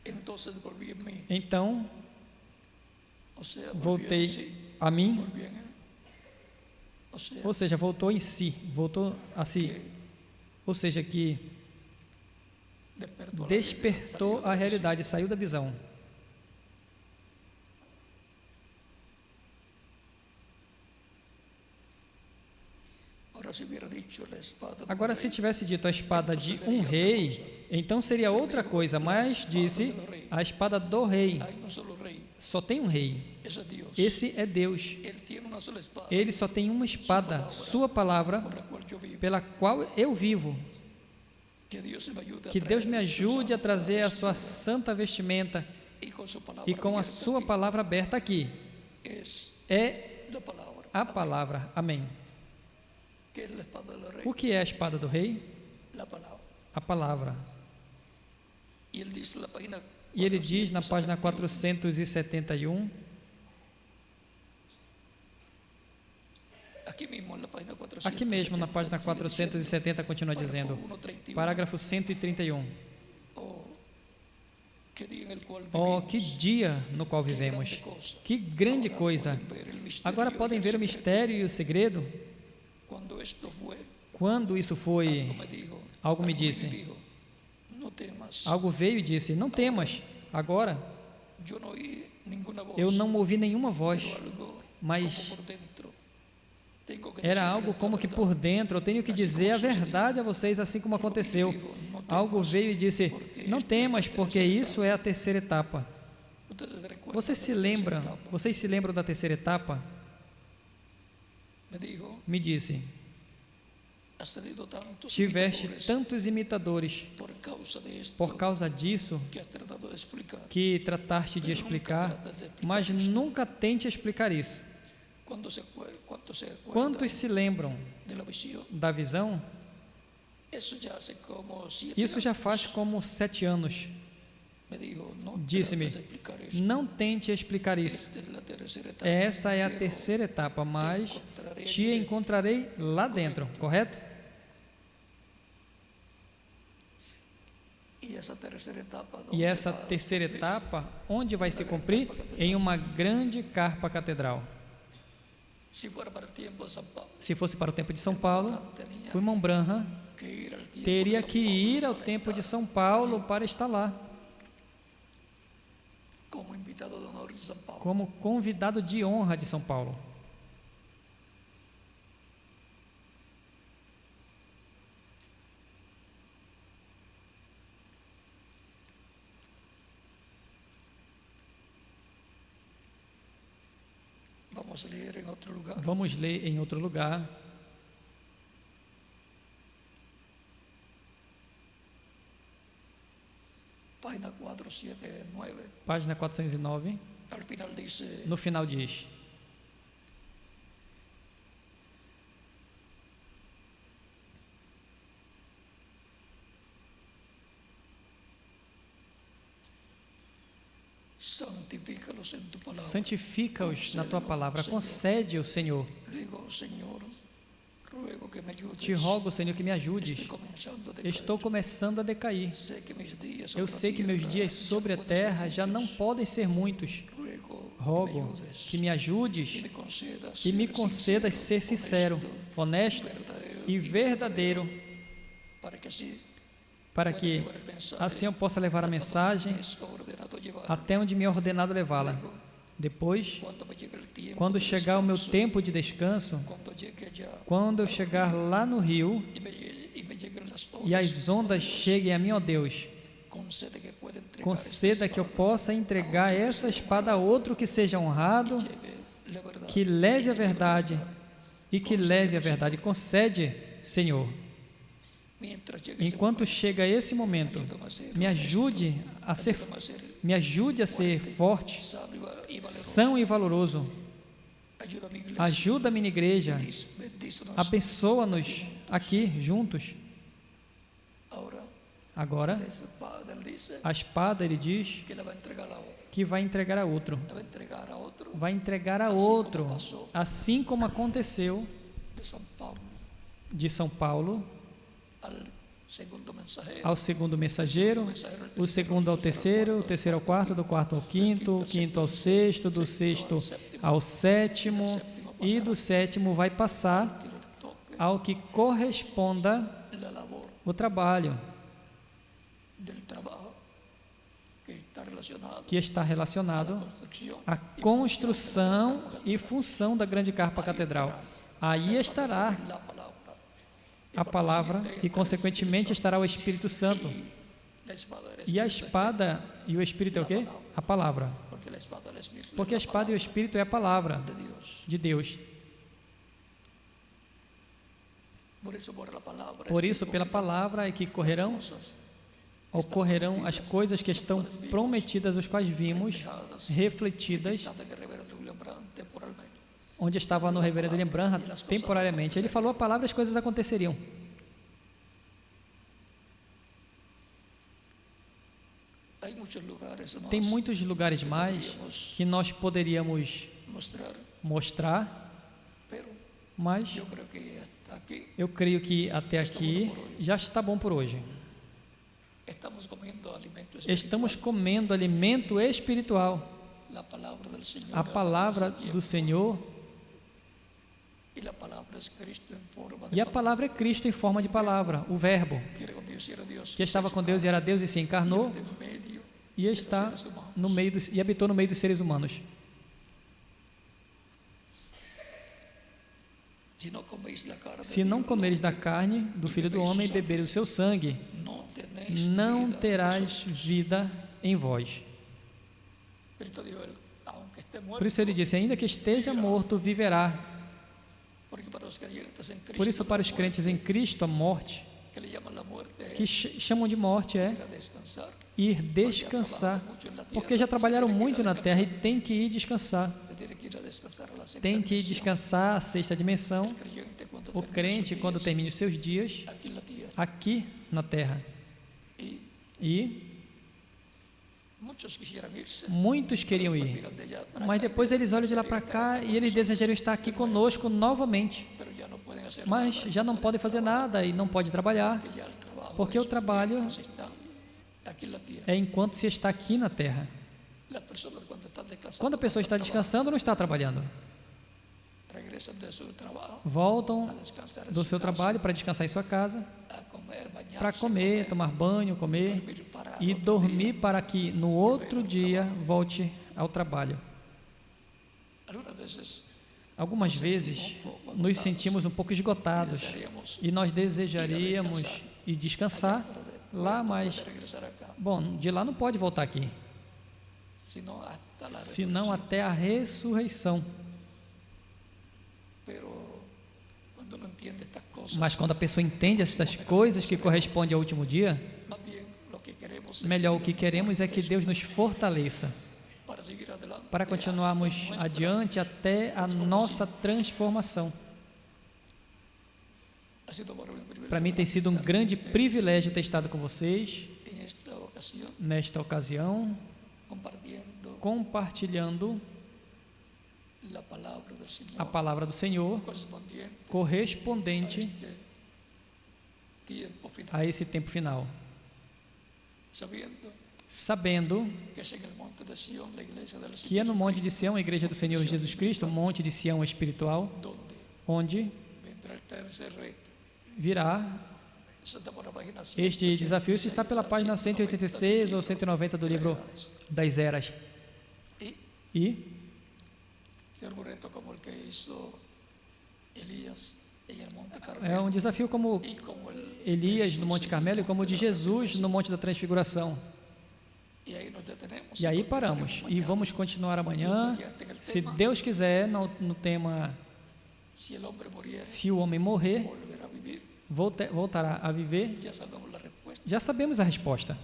Entonces volví en mí, Então o sea, voltei volví en sí, a mim, volví en él. O sea, ou seja, voltou em si, voltou a si, ou seja, que despertou despertou a realidade, salió a da realidade, saiu da visão. Ahora, si hubiera dicho la espada de un Agora, rey, se tivesse dito a espada de um rei, então seria outra coisa, mas disse a espada do rei. hay un solo rey, Só tem um rei, ese es Dios. esse é Deus. Él tiene una sola espada Ele só tem uma espada, sua palavra, por la cual yo vivo. pela qual eu vivo. Que Dios me ayude a Que Deus me traer su ajude a santa trazer a sua vestidura santa vestimenta y con su palabra e com a abierta sua aquí. palavra aberta aqui. Es É la palabra. a palavra. Amém. ¿Qué es la espada del rey? O que é a espada do rei? La palabra. A palavra. Y él dice en la página E ele diz na página 471, 471, aquí mismo en la página 470, aqui mesmo na página 470, continua dizendo, parágrafo 131. que día en el cual Oh, vivimos, que dia no qual vivemos! Que grande coisa! ver el misterio Agora y podem el ver o secreto. mistério e o segredo. Cuando esto fue, Quando isso foi, me dijo, algo me algo disse, dijo, no temas. algo veio e disse: não temas. Agora, Yo no oí ninguna voz, eu não ouvi nenhuma voz, pero algo mas como por dentro. Tengo que era decirles algo la como que verdad. por dentro. Eu tenho que dizer a verdade a vocês, assim como aconteceu. algo veio e disse: não temas, porque isso é a terceira etapa. Vocês se lembram da terceira etapa? Me disse: tiveste tantos imitadores por causa disso que trataste de explicar, mas nunca tente explicar isso. Quantos se lembram da visão? Isso já faz como 7 anos. Disse-me: não tente explicar isso. Essa é a terceira etapa, mas te encontrarei lá dentro, correto? E essa terceira etapa, onde vai se cumprir? Em uma grande carpa catedral. Se fosse para o tempo de São Paulo, o irmão Branham teria que ir ao templo de São Paulo para estar lá, como convidado de honra de São Paulo. Vamos ler em outro lugar. Página 409. No final diz: santifica-os na tua palavra, concede-o, Senhor. Te rogo, Senhor, que me ajudes. Estou começando a decair. Eu sei que meus dias sobre a terra já não podem ser muitos. Rogo que me ajudes e me concedas ser sincero, honesto e verdadeiro, para que assim eu possa levar a mensagem até onde me é ordenado levá-la. Depois, quando chegar o meu tempo de descanso, quando eu chegar lá no rio e as ondas cheguem a mim, ó Deus, conceda que eu possa entregar essa espada a outro que seja honrado, que leve a verdade e que leve a verdade. Concede, Senhor. Enquanto chega esse momento, me ajude a ser forte, são e valoroso. Ajuda a minha igreja. Abençoa-nos aqui juntos. Agora, a espada, ele diz, que vai entregar a outro. Vai entregar a outro, assim como aconteceu de São Paulo ao segundo mensageiro, o segundo ao terceiro, o terceiro ao quarto, do quarto ao quinto, o quinto ao sexto, do sexto ao sétimo, e do sétimo vai passar ao que corresponda o trabalho que está relacionado à construção e função da grande carpa catedral. Aí estará a palavra e, consequentemente, estará o Espírito Santo. E a espada e o Espírito é o quê? A palavra. Porque a espada e o Espírito é a palavra de Deus. Por isso, pela palavra é que ocorrerão as coisas que estão prometidas, as quais vimos, refletidas, onde estava no reverendo William Branham temporariamente. Ele falou a palavra e as coisas aconteceriam. Tem muitos lugares mais que nós poderíamos mostrar, mas eu creio que até aqui já está bom por hoje. Estamos comendo alimento espiritual. A palavra do Senhor. E a palavra é Cristo em forma de palavra, o Verbo, que estava com Deus e era Deus e se encarnou e está no meio e habitou no meio dos seres humanos. Se não comeres da carne do Filho do Homem e beberes o seu sangue, tenéis não vida terás vosotros. vida em vós. Cristo dijo, aunque esté Por muerto, isso ele disse, ainda que esteja morto, viverá. porque para os creyentes en Cristo, Por isso, para la os crentes em muerte, Cristo, a morte, que le llaman la muerte, que chamam de morte, é ir a descansar, ir descansar, porque já trabalharam muito na terra e tem que ir descansar. se tiene que ir a descansar a la sexta Tem que ir dimensión. descansar a sexta dimensão. El creyente, cuando O termine crente, sus quando días termine os seus dias aquí en la tierra, aqui na terra. E muchos quisieran irse, muitos queriam pero ir, miran de allá para mas acá y depois eles olham de lá desearían para estar cá acá e con eles nosotros, desejariam estar aqui conosco novamente, pero ya no pueden hacer mas nada, já não podem fazer nada e não podem trabalhar, porque ya el trabajo porque o es trabalho mientras están aquí en la tierra. é enquanto se está aqui na terra. Las personas cuando están descansando, Quando a pessoa está descansando, não está trabalhando. regresan de su trabajo Voltam a descansar en do su seu casa, trabalho para descansar em sua casa, a comer, bañarse, para comer, tomar banho, comer dormir para e otro dormir día. para que no outro dia volte ao trabalho. Algunas veces Algumas vezes nos sentimos um pouco esgotados desearíamos e nós desejaríamos ir descansar lá, no mas, poder regresar acá, bom, de lá não pode voltar aqui, sino hasta la senão resurrección. até a ressurreição. Pero cuando no entiende estas cosas, Mas quando a pessoa entende estas coisas que correspondem ao último dia, más bien lo que queremos es melhor o que queremos é que Deus nos fortaleça para seguir adelante, para continuarmos hasta nuestra adiante até a nossa transformação. Ha sido para mí un privilegio Para mim tem sido um grande privilégio ter estado com vocês en esta ocasión nesta ocasião, compartiendo compartilhando la palabra del Señor a palavra do Senhor correspondiente a correspondente este tiempo final, a esse tempo final, sabiendo sabendo que es en el monte de Sion, la iglesia del que é no Señor Monte de Sião, a igreja do Senhor Jesus Cristo, o Monte de Sião espiritual, donde onde vendrá el tercer reto. virá Eso está por la página este desafio. Isso está pela página 186 ou 190 do livro das Eras. E Ser un reto como el que hizo Elías en el monte é Carmelo um desafio como y como el Elias no Monte Carmelo e como o de Jesus no Monte da Transfiguração. y ahí nos detenemos E aí continuaremos paramos e mañana. vamos continuar amanhã, Dios mediante, en el se tema, Deus quiser, no tema si el hombre muriera, se o homem morrer, volverá a vivir. voltará a viver. Ya sabemos la respuesta Já sabemos a resposta,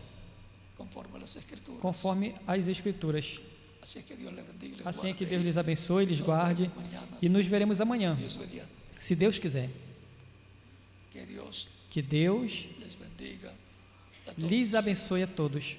conforme a las escrituras. conforme as Escrituras. Así es que Dios le bendiga y le Assim é que guarde. Deus lhes abençoe, lhes guarde Mañana, e nos veremos amanhã, Dios mediante. se Deus quiser. Que Dios Que Deus les bendiga a todos. lhes abençoe a todos.